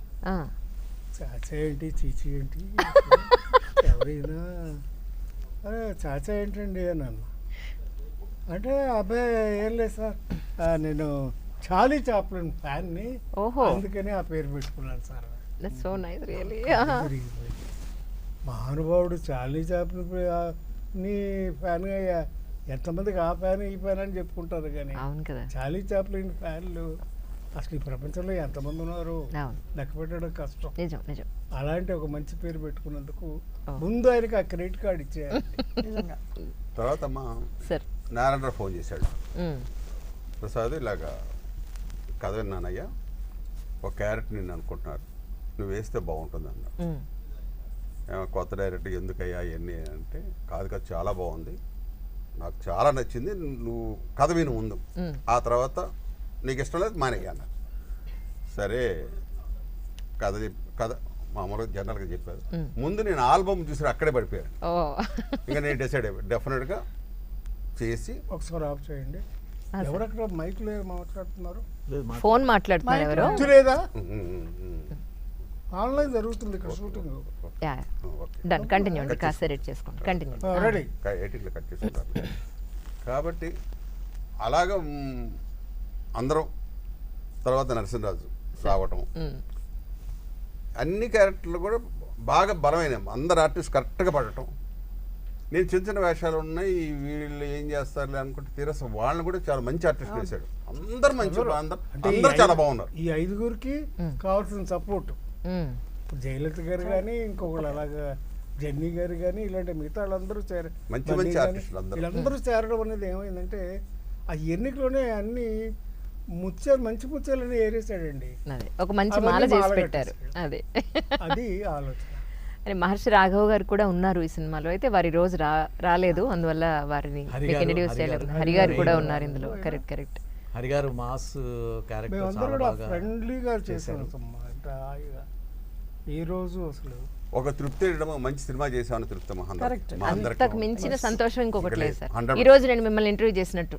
చాచా ఏంటి, చీచి ఏంటి, ఎవరైనా చాచా ఏంటండి అని అన్నా. అంటే అబ్బాయి ఏం లేదు సార్, నేను చార్లీ చాప్లిన్ ఫ్యాన్ని, అందుకని ఆ పేరు పెట్టుకున్నాను సార్. మహానుభావుడు చార్లీ చాప్లిన్ నీ ఫ్యాన్గా ఎంతమందికి ఆ ఫ్యాన్ ఈ ఫ్యాన్ అని చెప్పుకుంటారు, కానీ చార్లీ చాప్లిన్ ఫ్యాన్లు అసలు ఈ ప్రపంచంలో ఎంతమంది ఉన్నారు లెక్క పెట్టడం కష్టం. అలాంటి ఒక మంచి పేరు పెట్టుకున్నందుకు ముందు ఆయనకి ఆ క్రెడిట్ కార్డు ఇచ్చేయాలి. తర్వాత నారాయణరావు ఫోన్ చేశాడు, ప్రసాద్ ఇలాగా కథ విన్నానయ్యా, ఒక క్యారెక్టర్ నేను అనుకుంటున్నారు, నువ్వు వేస్తే బాగుంటుంది అన్నా. కొత్త డైరెక్టర్ ఎందుకయ్యా ఇవన్నీ అంటే, కాదు కదా చాలా బాగుంది, నాకు చాలా నచ్చింది, నువ్వు కథ విను ముందు, ఆ తర్వాత నీకు ఇష్టం లేదు మానేయ్యా అన్నారు. సరే కథ మామూలుగా జనరల్గా చెప్పారు. ముందు నేను ఆల్బమ్ చూసి అక్కడే పడిపోయాను. ఇంకా నేను డిసైడ్ అయిపోయాను డెఫినెట్గా చేసి. ఒకసారి ఆఫ్ చేయండి. ఎవరక్కడ మైక్ లేదు మాట్లాడుతున్నారు, ఫోన్ మాట్లాడుతున్నారు లేదా? ఆన్లైన్ జరుగుతుంది ఇక్కడ షూటింగ్. డన్, కంటిన్యూ అండి, కాస్త ఎడిట్ చేసుకోండి, కంటిన్యూ. రెడీ, ఎడిటింగ్లో కట్ చేసుకుంటారు. కాబట్టి అలాగ అందరం తర్వాత నరసింహరాజు రావటం, అన్ని క్యారెక్టర్లు కూడా బాగా బలమైన అందరు ఆర్టిస్ట్ కరెక్ట్గా పడటం. నేను చిన్న చిన్న వేషాలు ఉన్నాయి, వీళ్ళు ఏం చేస్తారులే అనుకుంటే తీరస వాళ్ళని కూడా చాలా మంచి ఆర్టిస్ట్ వేశాడు. అందరు మంచి అందరు చాలా బాగున్నారు. ఈ 5గురికి కావాల్సిన సపోర్ట్ జయలలిత గారు కానీ ఇంకొకళ్ళు అలాగా జెన్నీ గారు కానీ ఇలాంటి మిగతా వాళ్ళందరూ మంచి మంచి ఆర్టిస్టులు వీళ్ళందరూ చేరడం అనేది ఏమైందంటే ఆ ఎన్నికలోనే అన్ని ముత్యాలు మంచి ముత్యాలని ఏరేసాడండి. ఒక మంచి మాల చేసి పెట్టారు. అదే అది ఆలోచన. అని మహర్షి రాఘవ్ గారు కూడా ఉన్నారు ఈ సినిమాలో. అయితే వారి రోజు రాలేదు, అందువల్ల వారిని ఇంట్రడ్యూస్ చేయలేదు. హరి గారు కూడా ఉన్నారు ఇందులో. కరెక్ట్. హరి గారు మాస్ క్యారెక్టర్ ఫ్రెండ్లీగా చేశారు. ఈ రోజు అసలు ఒక తృప్తి, మంచి సినిమా చేసామని తృప్తి. అంతకు మించిన సంతోషం ఇంకొకటి లేదు సార్. ఈ రోజు నేను మిమ్మల్ని ఇంటర్వ్యూ చేసినట్టు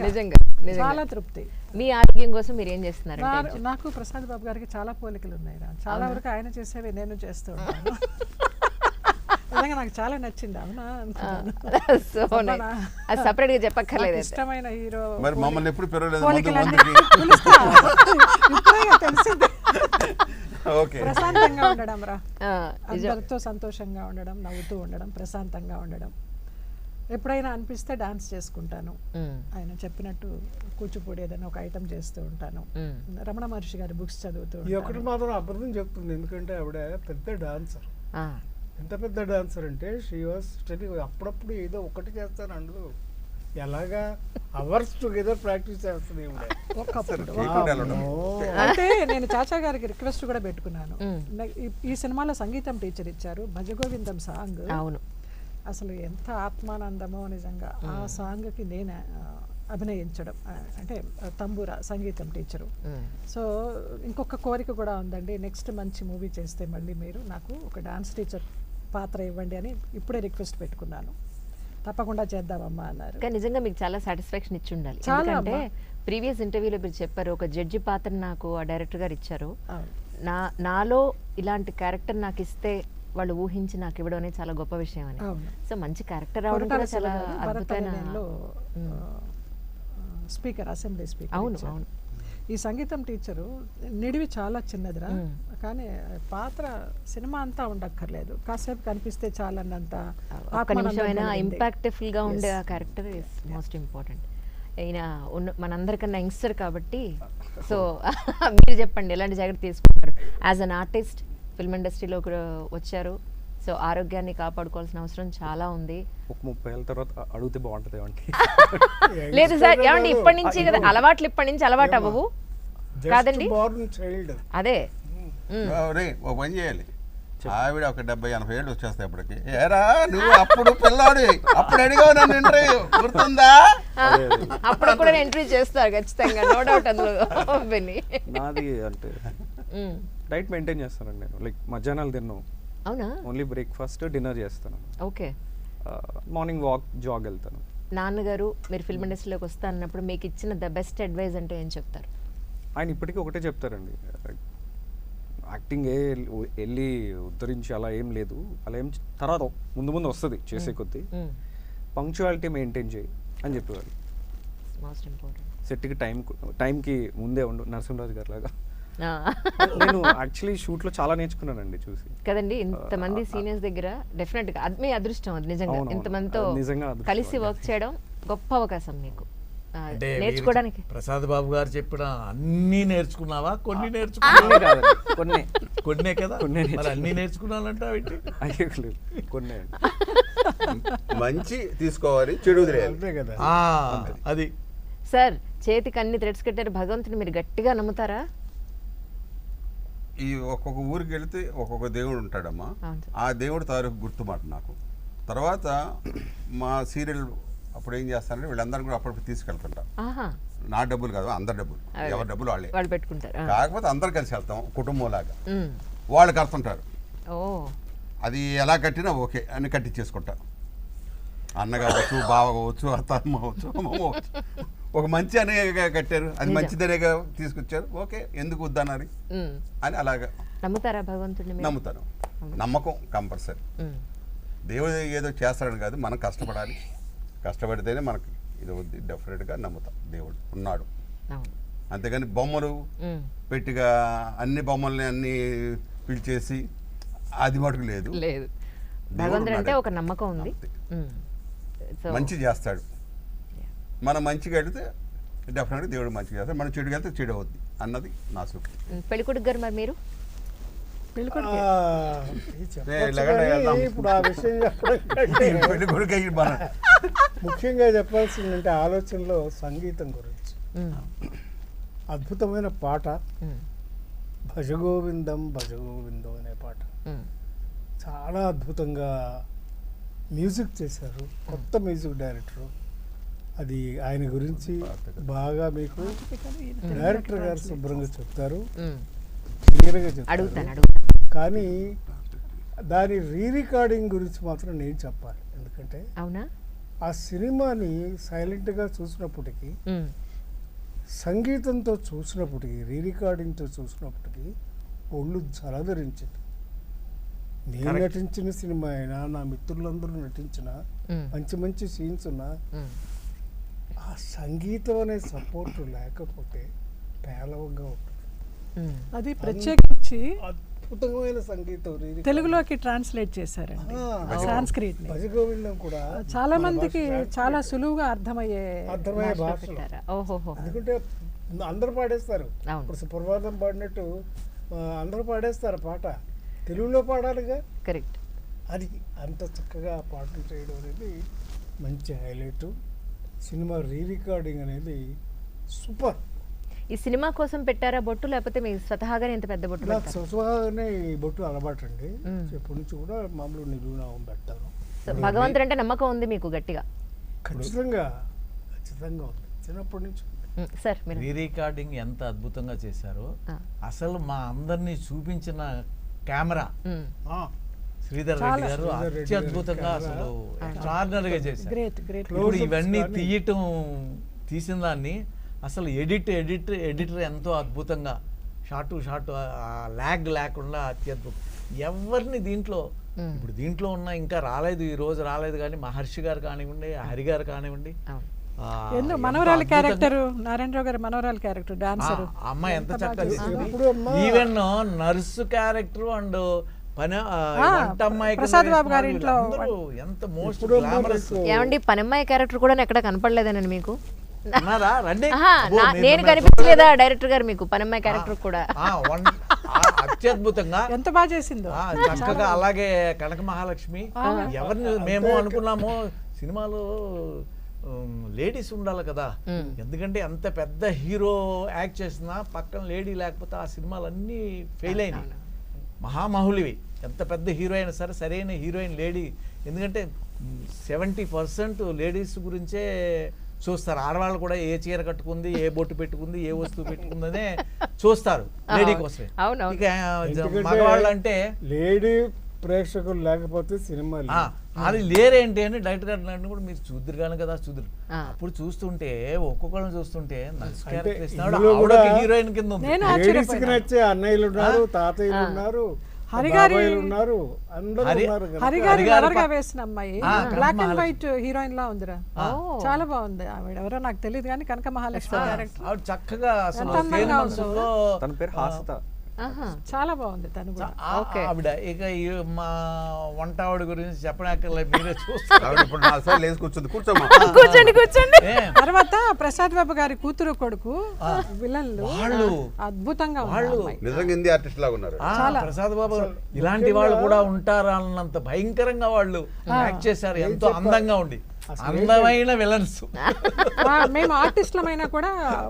నిజంగా చాలా తృప్తి. మీ ఆరోగ్యం కోసం మీరు ఏం చేస్తున్నారు? నాకు ప్రసాద్ బాబు గారికి చాలా పోలికలు ఉన్నాయి. చాలా వరకు ఆయన చేసేవి నేను చేస్తూ ఉంటాను. నిజంగా నాకు చాలా నచ్చింది. అవునా? సపరేట్ గా చెప్పక్కర్లేదు. ఇష్టమైన హీరో మరి మమ్మల్ని ఎప్పుడు తెలిసింది. ప్రశాంతంగా ఉండడం రా, అందరితో సంతోషంగా ఉండడం, నవ్వుతూ ఉండడం, ప్రశాంతంగా ఉండడం. ఎప్పుడైనా అనిపిస్తే డాన్స్ చేసుకుంటాను. ఆయన చెప్పినట్టు కూచిపూడి ఏదైనా ఒక ఐటమ్ చేస్తూ ఉంటాను. రమణ మహర్షి గారి బుక్స్ చదువుతూ ఉంటాను. ఒకటి మాత్రం అబద్ధం చెప్తుంది, ఎందుకంటే ఆవిడ పెద్ద డాన్సర్. ఎంత పెద్ద డాన్సర్ అంటే షీ వాస్ స్టడీ. అప్పుడప్పుడు ఏదో ఒకటి చేస్తాను అందు, ఎలాగా అవర్స్ టుగెదర్ ప్రాక్టీస్ చేస్తుంది. అంటే నేను చాచా గారికి రిక్వెస్ట్ కూడా పెట్టుకున్నాను. ఈ సినిమాలో సంగీతం టీచర్ ఇచ్చారు, భజగోవిందం సాంగ్. అవును, అసలు ఎంత ఆత్మానందమో నిజంగా. ఆ సాంగ్కి నేను అభినయించడం, అంటే తంబూరా సంగీతం టీచరు. సో ఇంకొక కోరిక కూడా ఉందండి, నెక్స్ట్ మంచి మూవీ చేస్తే మళ్ళీ మీరు నాకు ఒక డాన్స్ టీచర్ పాత్ర ఇవ్వండి అని ఇప్పుడే రిక్వెస్ట్ పెట్టుకున్నాను. తప్పకుండా చేద్దామమ్మా అన్నారు. కానీ నిజంగా మీకు చాలా సాటిస్ఫాక్షన్ ఇచ్చి ఉండాలి. ఎందుకంటే ప్రీవియస్ ఇంటర్వ్యూలో మీరు చెప్పారు, ఒక జడ్జి పాత్ర నాకు ఆ డైరెక్టర్ గారు ఇచ్చారు, నాలో ఇలాంటి క్యారెక్టర్ నాకు ఇస్తే వాళ్ళు ఊహించి నాకు ఇవ్వడం అనేది చాలా గొప్ప విషయం అని. సో మంచి క్యారెక్టర్ రావడం కూడా చాలా అద్భుతమైన స్పీకర్, అసెంబ్లీ స్పీకర్. అవును అవును. ఈ సంగీతం టీచరు నిడివి చాలా చిన్నదిరా, కానీ పాత్ర సినిమా అంతా ఉండక్కర్లేదు, కాసేపు కనిపిస్తే చాలన్నంత ఇంపాక్ట్ఫుల్ గా ఉండే ఆ క్యారెక్టర్ ఇస్ మోస్ట్ ఇంపార్టెంట్. అయిన మనందరికన్నా యంగ్స్టర్ కాబట్టి, సో మీరు చెప్పండి ఎలాంటి జాగ్రత్త తీసుకుంటారు యాజ్ అన్ ఆర్టిస్ట్? ఫిల్మ్ ఇండస్ట్రీలోకి వచ్చారు, సో ఆరోగ్యాన్ని కాపాడుకోవాల్సిన అవసరం చాలా ఉంది. ఒక 30 ఏళ్ళ తర్వాత అడిగితే బాగుంటుంది ఏమంటే. లేదు సార్, ఏమండి ఇప్పటి నుంచి కదా అలవాట్లు, ఇప్పటి నుంచి అలవాటు అవ్వవు కాదండి. అదే ఓ పని చేయాలి, ఆవిడ ఒక 70-80 ఏళ్ళు వచ్చేస్తాయి అప్పటికి. ఏరా నువ్వు అప్పుడు పిల్లాడు, అప్పుడు అడిగావు నన్ను ఇంటర్వ్యూ, గుర్తుందా? అప్పుడు కూడా ఎంట్రీ చేస్తారు ఖచ్చితంగా, నో డౌట్ అందులో. నాది అంటే డైట్ మెయింటైన్ చేస్తానండి నేను. లైక్ మధ్యాహ్నాలు తిన్నాను. అవునా? ఓన్లీ బ్రేక్ఫాస్ట్, డిన్నర్ చేస్తాను. ఓకే. మార్నింగ్ వాక్, జాగ్ వెళ్తాను. నాన్నగారు మీరు ఫిల్మ్ ఇండస్ట్రీలోకి వస్తా అన్నప్పుడు మీకు ఇచ్చిన ద బెస్ట్ అడ్వైజ్ అంటే ఏం చెప్తారు? ఆయన ఇప్పటికీ ఒకటే చెప్తారండి, యాక్టింగ్ వెళ్ళి ఉద్ధరించి అలా ఏం లేదు, అలా ఏం తర్వాత ముందు ముందు వస్తుంది చేసే కొద్దీ, పంక్చువాలిటీ మెయింటైన్ చేయి అని చెప్పేవారు. Most important. సెట్కి టైంకి ముందే ఉండు, నరసింహరాజు గారు లాగా. నేను యాక్చువల్లీ షూట్లో చాలా నేర్చుకున్నానండి చూసి కదండి. ఇంతమంది సీనియర్స్ దగ్గర డెఫినెట్ గా మీ అదృష్టం అది నిజంగా. ఇంతమందితో కలిసి వర్క్ చేయడం గొప్ప అవకాశం మీకు నేర్చుకోవడానికి. ప్రసాద్ బాబు గారు చెప్పిన అన్ని నేర్చుకున్నావా? కొన్ని నేర్చుకున్నా, కొన్నే కదా, అన్ని నేర్చుకున్నానంటే కొన్నే. మంచి తీసుకోవాలి, చెడు కదా అది. సార్ చేతికి అన్ని థ్రెడ్స్ కట్టారు, భగవంతుని మీరు గట్టిగా నమ్ముతారా? ఈ ఒక్కొక్క ఊరికి వెళితే ఒక్కొక్క దేవుడు ఉంటాడమ్మా, ఆ దేవుడు తాలూకు గుర్తుమాట నాకు. తర్వాత మా సీరియల్ అప్పుడు ఏం చేస్తానంటే వీళ్ళందరూ కూడా అప్పుడప్పుడు తీసుకెళ్తుంటా. నా డబ్బులు కాదు, అందరి డబ్బులు, ఎవరి డబ్బులు వాళ్ళే పెట్టుకుంటారు. కాకపోతే అందరు కలిసి వెళ్తాం కుటుంబం లాగా. వాళ్ళు కడుతుంటారు, అది ఎలా కట్టినా ఓకే అని కట్టించేసుకుంటా. అన్న కావచ్చు, బావ కావచ్చు, అత్తమ్మ కావచ్చు, అమ్మ కావచ్చు, ఒక మంచి అనే కట్టారు, అది మంచిదనేగా తీసుకొచ్చారు, ఓకే ఎందుకు వద్దన్నారు అని అలాగా. నమ్ముతారా భగవంతుడిని? నమ్మకం కంపల్సరీ. దేవుడు ఏదో చేస్తాడని కాదు, మనం కష్టపడాలి, కష్టపడితేనే మనకి ఇది వద్ది డెఫినెట్గా నమ్ముతాం దేవుడు ఉన్నాడు. అవును. అంతేగాని బొమ్మలు పెట్టిగా అన్ని బొమ్మల్ని అన్ని పిలిచేసి అది మటుకు లేదు. లేదు, భగవంతుడు అంటే ఒక నమ్మకం ఉంది. So, మంచి చేస్తాడు. మనం మంచిగా వెళితే డెఫినెట్గా దేవుడు మంచిగా చేస్తాడు, మనం చెడుగా వెళ్తే చెడు అవుద్ది అన్నది నా సూక్తి. పెళ్ళికొడుకు గారు మరి మీరు పెళ్ళికొడుకు ఇది చెప్పొచ్చు కానీ ఇప్పుడు ఆ విషయం చెప్పడం కంటే పెళ్లి కొడుకు అయ్యి మన ముఖ్యంగా చెప్పాల్సిందంటే ఆలోచనలో సంగీతం గురించి. అద్భుతమైన పాట భజగోవిందం భజగోవిందం అనే పాట చాలా అద్భుతంగా మ్యూజిక్ చేశారు, కొత్త మ్యూజిక్ డైరెక్టరు. అది ఆయన గురించి బాగా మీకు డైరెక్టర్ గారు శుభ్రంగా చెప్తారు, క్లియర్గా చెప్తారు. అడుగుతాను. కానీ దాని రీ రికార్డింగ్ గురించి మాత్రం నేను చెప్పాలి. ఎందుకంటే అవునా, ఆ సినిమాని సైలెంట్గా చూసినప్పటికీ, సంగీతంతో చూసినప్పటికీ, రీ రికార్డింగ్తో చూసినప్పటికీ ఒళ్ళు జలధరించింది. నేను నటించిన సినిమా అయినా, నా మిత్రులందరూ నటించిన మంచి మంచి సీన్స్ ఉన్నా ఆ సంగీతం అనే సపోర్ట్ లేకపోతే పేలవంగా ఉంటుంది. అది ప్రత్యేకించి అద్భుతమైన సంగీతం తెలుగులోకి ట్రాన్స్లేట్ చేశారండి సాంస్క్రిట్ ని. భజగోవిందం కూడా చాలా మందికి చాలా సులువుగా అర్థమయ్యే భాష. ఎందుకంటే అందరూ పాడేస్తారు. ఇప్పుడు సుప్రభాతం పాడినట్టు అందరూ పాడేస్తారు పాట, తెలుగులో పాడాలిగా. కరెక్ట్. అది అంత చక్కగా పాటలు చేయడం అనేది మంచి హైలైట్. సినిమా రీ రికార్డింగ్ అనేది సూపర్. ఈ సినిమా కోసం పెట్టారా బొట్టు, లేకపోతే మీకు స్వతహాగానే ఇంత పెద్ద బొట్టు? నాకు స్వతహాగానే ఈ బొట్టు అలవాటు అండి. ఎప్పటి నుంచి కూడా మామూలు నిలువునామం పెడతాను. భగవంతుడు అంటే నమ్మకం ఉంది మీకు గట్టిగా? ఖచ్చితంగా ఖచ్చితంగా ఉంది, చిన్నప్పటి నుంచి. సార్ రీ రికార్డింగ్ ఎంత అద్భుతంగా చేశారో, అసలు మా అందరినీ చూపించిన కెమెరా శ్రీధర్ రెడ్డి గారు అత్యద్భుతంగా అసలు ఎక్స్ట్రాడినరీగా చేశారు. ఇప్పుడు ఇవన్నీ తీసిన దాన్ని అసలు ఎడిటర్ ఎంతో అద్భుతంగా షార్ట్ ల్యాగ్ లేకుండా అత్యద్భుతం. ఎవరిని దీంట్లో ఇప్పుడు దీంట్లో ఉన్న ఇంకా రాలేదు, ఈ రోజు రాలేదు, కానీ మహర్షి గారు కానివ్వండి, హరి గారు కానివ్వండి, మనవరాలి క్యారెక్టర్, నారాయణరావు గారి మనవరాలి క్యారెక్టర్, డాన్సర్ అమ్మాయి ఎంత చక్కగా చేసింది. Even nurse character and Prasad Babu గారి ఇంట్లో ఎంత మోస్ట్ గ్లామరస్. ఏమండి, పనమ్మాయి క్యారెక్టర్ కూడా ఎక్కడ కనపడలేదనండి మీకు? రండి, నేను కనిపించలేదా డైరెక్టర్ గారు మీకు పనమ్మాయి క్యారెక్టర్ కూడా? అత్యద్భుతంగా ఎంత బాగా చేసిందో చక్కగా. అలాగే కనక మహాలక్ష్మి, ఎవరిని మేము అనుకున్నామో సినిమాలో లేడీస్ ఉండాలి కదా, ఎందుకంటే అంత పెద్ద హీరో యాక్ట్ చేసినా పక్కన లేడీ లేకపోతే ఆ సినిమాలన్నీ ఫెయిల్ అయినాయి. మహామహులివి, ఎంత పెద్ద హీరో అయినా సరే సరైన హీరోయిన్ లేడీ. ఎందుకంటే 70% లేడీస్ గురించే చూస్తారు. ఆడవాళ్ళు కూడా ఏ చీర కట్టుకుంది, ఏ బొట్టు పెట్టుకుంది, ఏ వస్తువు పెట్టుకుందనే చూస్తారు లేడీ కోసమే. ఇక మగవాళ్ళు అంటే లేడీ ప్రేక్షకులు లేకపోతే సినిమా అది లేరేంటి అని డైరెక్టర్ గారు కూడా మీరు చూద్దరు కానీ కదా చూద్దరు. అప్పుడు చూస్తుంటే ఒక్కొక్కరిని చూస్తుంటే హీరోయిన్ కింద ఉంది. నచ్చే అన్నయ్యలు ఉన్నారు, తాతయ్యలు ఉన్నారు, ఉన్నారు, హరిగారి వేసిన అమ్మాయి బ్లాక్ అండ్ వైట్ హీరోయిన్ లా ఉందిరా, చాలా బాగుంది. ఆవిడ ఎవరో నాకు తెలియదు కానీ కనక మహాలక్ష్మి క్యారెక్టర్ ఆవిడ చక్కగా అసలు తన పేరు హాసిత, చాలా బాగుంది తను కూడా. ఆవిడ ఇక మా వంట ఆవిడ గురించి చెప్పడానికి మీరే చూస్తారు. కూర్చోండి. తర్వాత ప్రసాద్ బాబు గారి కూతురు కొడుకు విలన్లు అద్భుతంగా ప్రసాద్ బాబు ఇలాంటి వాళ్ళు కూడా ఉంటారా అన్నంత భయంకరంగా వాళ్ళు యాక్ట్ చేశారు. ఎంతో అందంగా ఉండి అందమైన విలన్స్. మేము ఆర్టిస్టులమైనా కూడా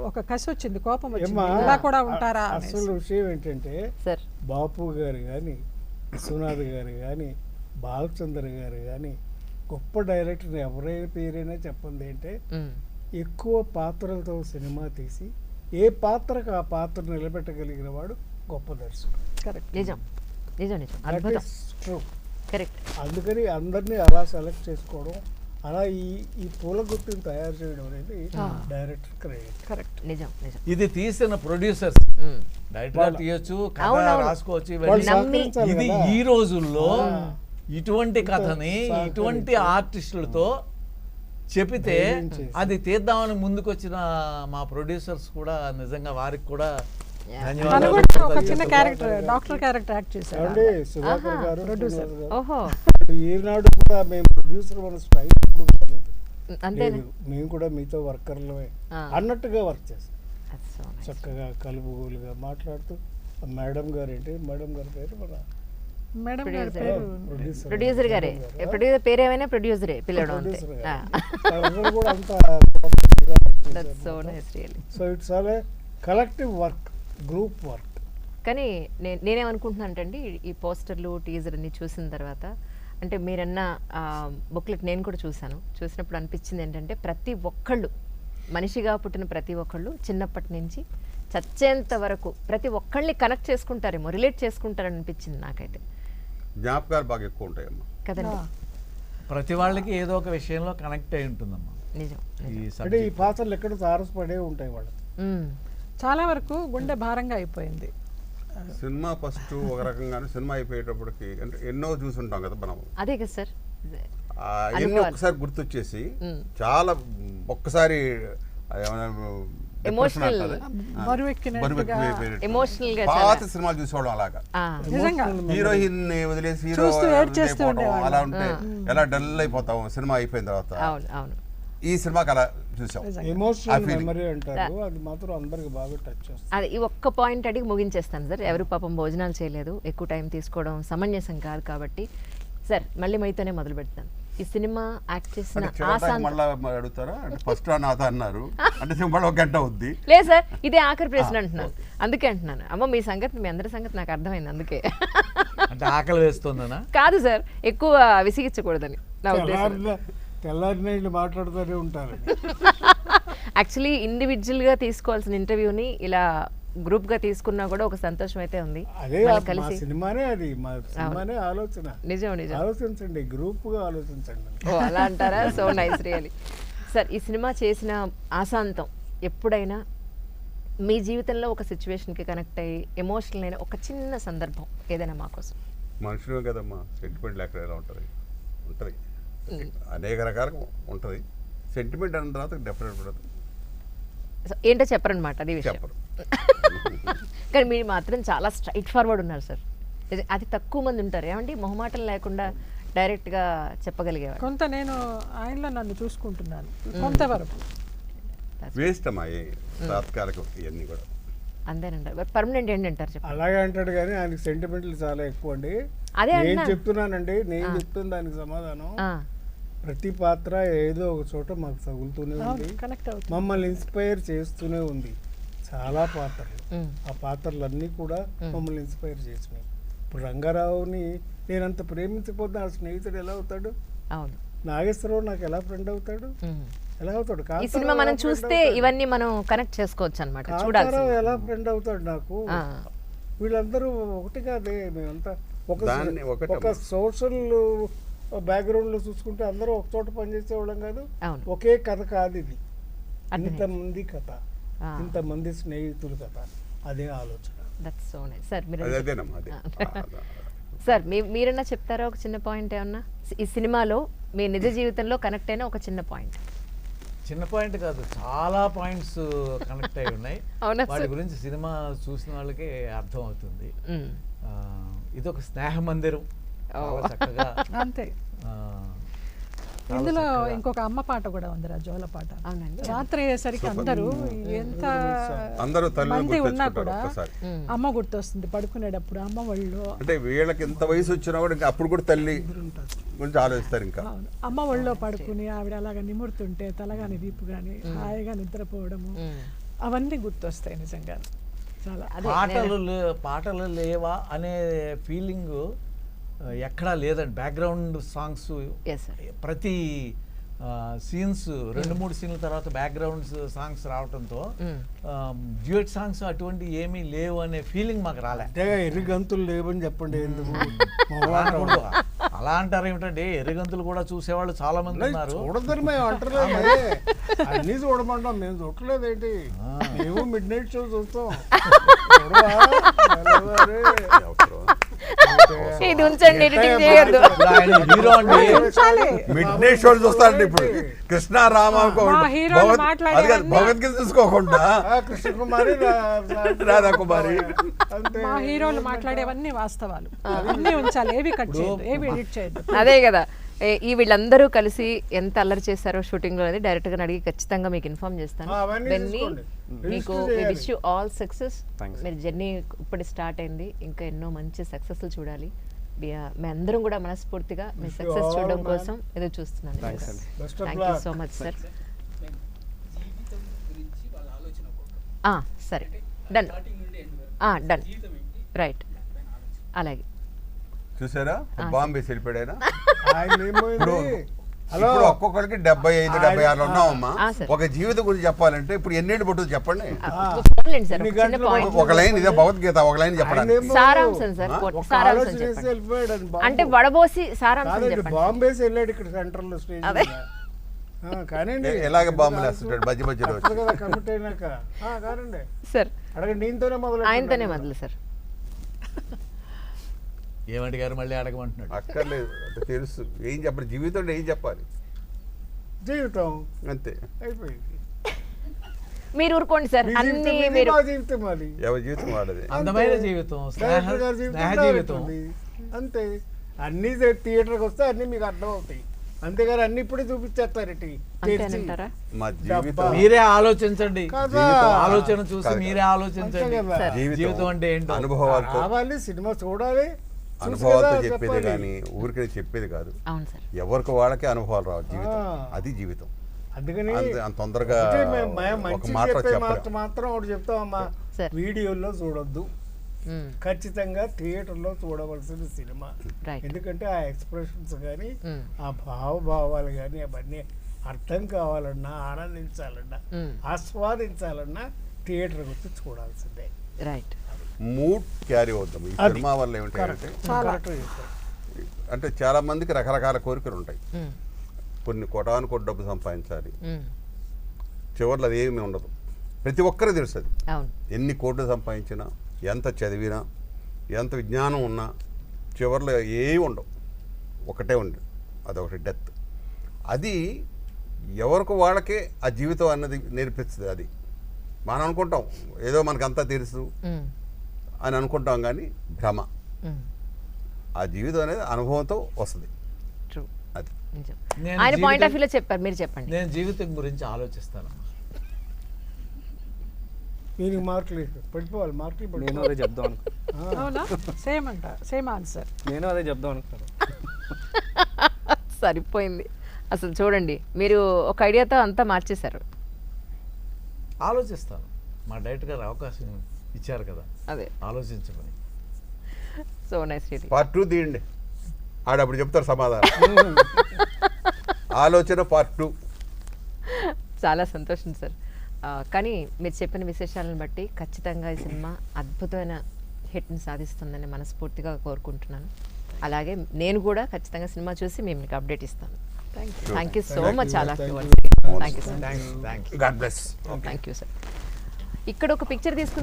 ఒక కసి వచ్చింది, కోపం వచ్చింది, ఇలా కూడా ఉంటారా. అసలు విషయం ఏంటంటే బాపు గారు కానీ, విశ్వనాథ్ గారు కానీ, బాలచంద్ర గారు కానీ గొప్ప డైరెక్టర్ ఎవరైనా పేరైనా చెప్పండి అంటే ఎక్కువ పాత్రలతో సినిమా తీసి ఏ పాత్రకు ఆ పాత్ర నిలబెట్టగలిగిన వాడు గొప్ప దర్శకుడు. కరెక్ట్, నిజం. అందుకని అందరినీ అలా సెలెక్ట్ చేసుకోవడం, అలా ఈ పూల గుర్తుని తయారు చేయడం అనేది డైరెక్టర్ క్రెడిట్. కరెక్ట్, నిజం. ఇది తీసిన ప్రొడ్యూసర్స్ డైరెక్టర్ తీయొచ్చు, కథ రాసుకోవచ్చు. ఇది ఈ రోజుల్లో ఇటువంటి కథని ఇటువంటి ఆర్టిస్టులతో చెబితే ధైర్యం చేసి. అది తీద్దామని ముందుకు వచ్చిన మా ప్రొడ్యూసర్స్ కూడా నిజంగా వారికి కూడా తను ధన్యవాదాలు కూడా ఒక చిన్న క్యారెక్టర్ డాక్టర్ క్యారెక్టర్ యాక్ట్ చేశాడు ఏమండి సుధాకర్ గారు producer. శ్రీనివాస్ గారు, ఓహో ఈనాడు కూడా మేము ప్రొడ్యూసర్ మన స్ట్రైక్ పోలేదు. అంతేనా లేదు, మేము కూడా మీతో వర్కర్లమే ఆ. అన్నట్టుగా వర్క్ చేస్తాం. That's so nice. చక్కగా కలుపుగోలుగా మాట్లాడుతూ మేడం గారు ఏంటి మేడం గారి పేరు మన మేడం గారి Producer. పేరు ప్రొడ్యూసర్ ప్రొడ్యూసర్ గారే ప్రొడ్యూసర్ పేరేమైనా ప్రొడ్యూసరే పిల్లడం అంతే ప్రొడ్యూసర్ గారు. వాళ్ళందరూ కూడా అంత cooperative గా work దట్స్ చేశారు. So nice really. So it's all A collective work, group work. కానీ నేనేమనుకుంటున్నాను అంటే ఈ పోస్టర్లు టీజర్ అన్ని చూసిన తర్వాత అంటే మీరన్న బుక్లెట్ నేను కూడా చూసినప్పుడు అనిపించింది ఏంటంటే ప్రతి ఒక్కళ్ళు మనిషిగా పుట్టిన ప్రతి ఒక్కళ్ళు చిన్నప్పటి నుంచి చచ్చేంత వరకు ప్రతి ఒక్కళ్ళని కనెక్ట్ చేసుకుంటారేమో, రిలేట్ చేసుకుంటారని అనిపించింది నాకైతే జ్ఞాపకాలు బాగా ఎక్కువ ఉంటాయమ్మా. కదండి. ప్రతి వాళ్ళకి ఏదో ఒక విషయంలో కనెక్ట్ అయి ఉంటుందమ్మా నిజం. ఈ అంటే ఈ subject. పాత్రలు ఎక్కడ తారసపడే ఉంటాయి వాళ్ళకి. మ్మ్. చాలా వరకు గుండె భారంగా అయిపోయింది. సినిమా ఫస్ట్ ఒక రకంగానే సినిమా అయిపోయేటప్పటికి అంటే ఎన్నో చూసుంటాం కదా మనం. అదే కదా సార్. ఎన్నో ఒక్కసారి గుర్తొచ్చేసి చాలా ఒక్కసారి Emotional. బరువెక్కినట్టుగా ఎమోషనల్ గా పాత సినిమాలు చూసేవాళ్ళం అలాగా. నిజంగా హీరోయిన్ వదిలేసి హీరో చూస్తూ ఏడ్చేస్తూ ఉండేవాళ్ళం. అలా ఉంటే ఎలా డల్ అయిపోతాం సినిమా అయిపోయిన తర్వాత. అవును అవును. ఈ సినిమాకి అలా చూసాం. ఎమోషనల్ ఆ feeling. మెమరీ అంటారు, అది మాత్రం అందరికి బాగా టచ్ చేస్తుంది. అది ఈ ఒక్క పాయింట్ అడిగి ముగించేస్తాను సార్. ఎవరు పాపం భోజనాలు చేయలేదు, ఎక్కువ టైం తీసుకోవడం సమంజసం కాదు కాబట్టి సార్ మళ్ళీ మీతోనే మొదలు పెడతాను. ఈ సినిమా యాక్ట్ చేసిన అంటే చివరి ఆశాంత్ మళ్ళీ అడుగుతారా అంటే ఫస్ట్ నాథ అన్నారు అంటే మళ్ళీ ఒక గంట అవుద్ది. లేదు సార్, ఇదే ఆఖరి ప్రశ్న అంటున్నాను. అందుకే అంటున్నాను. అమ్మ మీ సంగతి, మీ అందరి సంగతి నాకు అర్థమైంది. అందుకే అంటే ఆకలి వేస్తుందనా? కాదు సార్, ఎక్కువ విసిగించకూడదని నా ఉద్దేశం. తెల్లారి నీళ్ళు మాట్లాడుతూనే ఉంటారు. యాక్చువల్లీ ఇండివిజువల్గా తీసుకోవాల్సిన ఇంటర్వ్యూని ఇలా గ్రూప్గా తీసుకున్నా కూడా ఒక సంతోషం అయితే ఉంది. అదే మళ్ళీ మా కలిసి సినిమానే, అది మా సినిమానే ఆలోచన. నిజం నిజం. ఆలోచించండి, గ్రూప్గా ఆలోచించండి. ఓ అలా అంటారా? So nice really. సార్ ఈ సినిమా చేసిన ఆశాంతం ఎప్పుడైనా మీ జీవితంలో ఒక సిచ్యువేషన్కి కనెక్ట్ అయ్యి ఎమోషనల్ అయిన ఒక చిన్న సందర్భం ఏదైనా మా కోసం? మనుషులే కదమ్మా, సెంటిమెంట్ లేకుండా ఎలా ఉంటుంది? ఉంటుంది, అనేక రకాలుగా ఉంటుంది. సెంటిమెంట్ అన్న తర్వాత డెఫినెట్ ఉంటుంది. సో ఏంటో చెప్పరనమాట, అది విషయం. చెప్పరు. కానీ మీరు మాత్రం చాలా స్ట్రైట్ ఫార్వర్డ్ ఉన్నారు సార్. అది తక్కువ మంది ఉంటారు ఏమండి మొహమాటం లేకుండా డైరెక్ట్గా చెప్పగలిగేవారు. కొంత నేను ఆయనలో నన్ను చూసుకుంటున్నాను కొంతవరకు. వేస్ట్ అమ్మా ఈ తాత్కాలికం ఇవన్నీ కూడా. అంతేనంటారు. పర్మనెంట్ ఏంటంటారు చెప్పండి. అలాగే అంటాడు కానీ ఆయనకి సెంటిమెంట్లు చాలా ఎక్కువ అండి. అదే నేను అంటున్నా. చెప్తున్నానండి, నేను చెప్తున్న దానికి సమాధానం ప్రతి పాత్ర ఏదో ఒక చోట మాకు తగులుతూనే ఉంది, కనెక్ట్ అవుతుంది. మమ్మల్ని ఇన్స్పైర్ చేస్తూనే ఉంది. చాలా పాత్రలు, ఆ పాత్రలన్నీ కూడా మమ్మల్ని ఇన్స్పైర్ చేసినాయి. ఇప్పుడు రంగారావుని నేనంత ప్రేమించకపోతే ఆ స్నేహితుడు ఎలా అవుతాడు? అవును. నాగేశ్వరరావు నాకు ఎలా ఫ్రెండ్ అవుతాడు? ఎలా అవుతాడు? ఈ సినిమా మనం చూస్తే ఇవన్నీ మనం కనెక్ట్ చేసుకోవచ్చు అనమాట. చూడాలి కాంతారావు ఎలా ఫ్రెండ్ అవుతాడు నాకు? వీళ్ళందరూ ఒకటి కాదే, మేమంతా దాన్ని ఒకటే ఒక సోషల్ బ్యాక్గ్రౌండ్ లో చూసుకుంటే అందరూ ఒక చోట పనిచేసేవాళ్ళం కాదు. అవును. ఒకే కథ కాదు ఇది, అర్థమైంది. ఇంతమంది కథ, ఇంతమంది స్నేహితుల కథ, అదే ఆలోచన. That's so nice. సార్ మీరు అదేనమ్మా అదే. సార్ మీరన్నా చెప్తారా ఒక చిన్న పాయింట్ ఏమన్నా ఈ సినిమాలో మీ నిజ జీవితంలో కనెక్ట్ అయిన ఒక చిన్న పాయింట్? చిన్న పాయింట్ కాదు, చాలా పాయింట్స్ కనెక్ట్ అయి ఉన్నాయి. అవునా వాటి సార్? గురించి సినిమా చూసిన వాళ్ళకి అర్థం అవుతుంది. ఇది ఒక స్నేహ మందిరం, చాలా చక్కగా అంతే. ఆ, చాలా ఇందులో చక్కగా. ఇంకొక అమ్మ పాట కూడా ఉందిరా, జోల పాట. అవునండి. రాత్రి అయ్యేసరికి అందరూ ఎంత అందరూ తల్లిని మంది ఉన్నా గుర్తెచ్చుకుంటారు కూడా ఒక్కసారి. అమ్మ గుర్తొస్తుంది పడుకునేటప్పుడు. అమ్మ ఒళ్ళో, అంటే వీళ్ళకి ఎంత వయసు వచ్చినా కూడా ఇంకా అప్పుడు కూడా తల్లి గురించి ఆలోచిస్తారు ఇంకా. అవును, అమ్మ ఒళ్ళో పడుకుని ఆవిడ అలాగా నిమురుతుంటే తలగాని వీపు కానీ హాయిగా నిద్రపోవడము, అవన్నీ గుర్తొస్తాయి నిజంగా. చాలా పాటలు లేవా అనే ఫీలింగ్ ఎక్కడా లేదండి. Background songs yes sir. ప్రతి సీన్స్ 2-3 సీన్ల తర్వాత బ్యాక్గ్రౌండ్ సాంగ్స్ రావడంతో డ్యూయట్ సాంగ్స్ అటువంటి ఏమీ లేవు అనే ఫీలింగ్ మాకు రాలే. అంటే ఎర్రి గంతులు లేవని చెప్పండి ఎందుకు? అలా అంటారు ఏమిటంటే ఎర్రగంతులు కూడా చూసేవాళ్ళు చాలా మంది ఉన్నారు. చూడద్దని మేము అంటలేదు, అన్ని చూడమంటాం, మేము చూడలేదు ఏంటి? మేము మిడ్ నైట్ షో చూస్తాం. ఇది ఉంచండి, ఎడిటింగ్ చేయొద్దు. ఆయన హీరో అండి. ఉంచాలి. మిడ్ నైట్ షోలు చూస్తారండి ఇప్పుడు. కృష్ణ రామ మా హీరోలు మాట్లాడేవన్నీ- భగవద్గీత చూసుకోకుండా కృష్ణకుమారి రాధాకుమారి. అంతే. మా హీరోలు మాట్లాడేవన్నీ వాస్తవాలు, అన్నీ ఉంచాలి, ఏవి కట్ చేయొద్దు, ఏవి ఎడిట్ చేయొద్దు. అదే కదా, ఈ వీళ్ళందరూ కలిసి ఎంత అల్లరి చేశారో షూటింగ్ లో అనేది డైరెక్ట్ గా అడిగి ఖచ్చితంగా మీకు ఇన్ఫార్మ్ చేస్తాను. అవన్నీ బెన్నీ, చూసుకోండి. మీకు register wish you all success. Thanks. మీరు జర్నీ ఇప్పుడు స్టార్ట్ అయింది, ఇంకా ఎన్నో మంచి సక్సెస్లు చూడాలి. మేమందరం కూడా మనస్ఫూర్తిగా మీ Wish you సక్సెస్ all, చూడడం man. కోసం ఎదురు చూస్తున్నాను. Thanks, sir. Best of thank you luck. So much sir. సరే, డన్ డన్, రైట్, అలాగే. చూసారా బాంబే వెళ్ళిపోయాడా? ఆయన ఏమైంది? ఇప్పుడు హలో ఇప్పుడు ఒక్కొక్కరికి 75, 76 ఉన్నామమ్మా. సార్. ఒక జీవితం గురించి చెప్పాలంటే ఇప్పుడు ఎన్నిటి పట్టుదు చెప్పండి. ఫోన్లేండి సార్, ఎన్ని ఒక చిన్న గంటలు పాయింట్. ఒక లైన్ ఇదే భగవద్గీత, ఒక లైన్ చెప్పడానికి. ఆయన ఏమో సారాంశం సార్, ఒక సారాంశం ఆలోచన చేసి చెప్పండి. వెళ్ళిపోయాడు అని బాంబే. అంటే వడబోసి సారాంశం కాదండి, చెప్పండి. బాంబేసి వెళ్ళాడు ఇక్కడ సెంటర్ లో స్టేజ్ అదే. కానీ ఎలాగ బాంబులు వేస్తుంటాడు మధ్య మధ్యలో వచ్చి. కదా కమిట్ అయినాక కాదండి, సార్ అడగండి, దీంతోనే మొదలు ఆయనతోనే మొదలు సార్. ఏమడిగారు మళ్ళీ అడగమంటున్నాడు. అక్కర్లేదు, అంటే తెలుసు ఏం చెప్పాలి, జీవితంలో ఏం చెప్పాలి జీవితం అంతే. అయిపోయింది. మీరు ఊరుకోండి సార్, మీ అన్ని జీవితం ఇది, మీరు మా జీవితం అది. ఎవరి జీవితం వాడది. అందమైన జీవితం, డైరెక్టర్ గారి జీవితం స్నేహ డైరెక్టర్ జీవితం. ఉంది. అంతే. అన్ని థియేటర్కి వస్తే అన్ని మీకు అర్థం అవుతాయి. అంతేగాని అన్ని ఇప్పుడే చూపించేస్తారటి. అంతేనంటారా? మా జీవితం మీరే ఆలోచించండి, కదా. ఆలోచన చూసి కాదు. మీరే ఆలోచించండి. అంతే కదా. జీవితం అంటే ఏంటో అనుభవాలతో రావాలి, సినిమా చూడాలి, చూసి అనుభవాలతో కదా చెప్పేది చెప్పాలి. కానీ ఊరికే చెప్పేది కాదు. అవును సార్. ఎవరికి వాళ్ళకే అనుభవాలు రావు. జీవితం అది జీవితం. అందుకని అంత తొందరగా అంటే మేము ఒక మంచి మాట చెప్పే చెప్పలేం. మాత్రం ఒకటి చెప్తామమ్మా, సార్. వీడియోలో చూడొద్దు, మ్మ్. ఖచ్చితంగా థియేటర్లో చూడవలసిన సినిమా. రైట్. ఎందుకంటే ఆ ఎక్స్ప్రెషన్స్ కానీ మ్మ్. ఆ భావభావాలు కానీ అవన్నీ అర్థం కావాలన్నా, ఆనందించాలన్నా, మ్మ్. ఆస్వాదించాలన్నా థియేటర్కి వచ్చి చూడాల్సిందే. రైట్. మూడ్ క్యారీ అవుతాం. ఈ అది. సినిమా వల్ల ఏమిటంటే కరెక్ట్గా చెప్పారు. అంటే చాలా మందికి రకరకాల కోరికలు ఉంటాయి. మ్మ్. కొన్ని కోటాను కోటి డబ్బు సంపాదించాలి, మ్మ్. చివర్లో అది ఏమీ ఉండదు. ప్రతి ఒక్కరికి తెలుసు అది. అవును. ఎన్ని కోట్లు సంపాదించినా, ఎంత చదివినా, ఎంత విజ్ఞానం ఉన్నా చివర్లో ఏమి ఉండవు. ఒకటే ఉంది, అదొకటి డెత్. అది ఎవరికి వాళ్ళకే ఆ జీవితం అన్నది నేర్పిస్తుంది. అది మనం అనుకుంటాం ఏదో మనకంతా తెలుసు మ్మ్. అని అనుకుంటాం, కానీ భ్రమ. మ్మ్. ఆ జీవితం అనేది అనుభవంతో వస్తుంది. ట్రూ. అది నిజం. నేను ఆయన పాయింట్ జీవితం- ఆఫ్ వ్యూలో చెప్పారు, మీరు చెప్పండి. నేను జీవితం గురించి ఆలోచిస్తాను. దీనికి మార్కులు పడిపోవాలి, మార్కులు నేను పడిపోవాలి. అదే చెప్దాం అనుకున్నాను. అవునా? సేమ్ అంట, సేమ్ ఆన్సర్. నేను అదే చెప్దాం అనుకున్నాను. సరిపోయింది. అసలు చూడండి, మీరు ఒక ఐడియాతో అంతా మార్చేశారు. ఆలోచిస్తాను. మా డైరెక్టర్ గారు అవకాశం ఇచ్చారు కదా, అదే. ఆలోచించమని. So nice reading. పార్ట్ 2 తీయండి, ఆడప్పుడు చెప్తారు సమాధానం. ఆలోచన పార్ట్ 2. చాలా సంతోషం సార్. కానీ మీరు చెప్పిన విశేషాలను బట్టి ఖచ్చితంగా ఈ సినిమా అద్భుతమైన హిట్ని సాధిస్తుందని మనస్ఫూర్తిగా కోరుకుంటున్నాను. అలాగే నేను కూడా ఖచ్చితంగా సినిమా చూసి మేము మీకు అప్డేట్ ఇస్తాను. Thank you so much. చాలా thank you sir. Thank you. God bless. Thank you sir. ఇక్కడ ఒక పిక్చర్ తీసుకుందాం.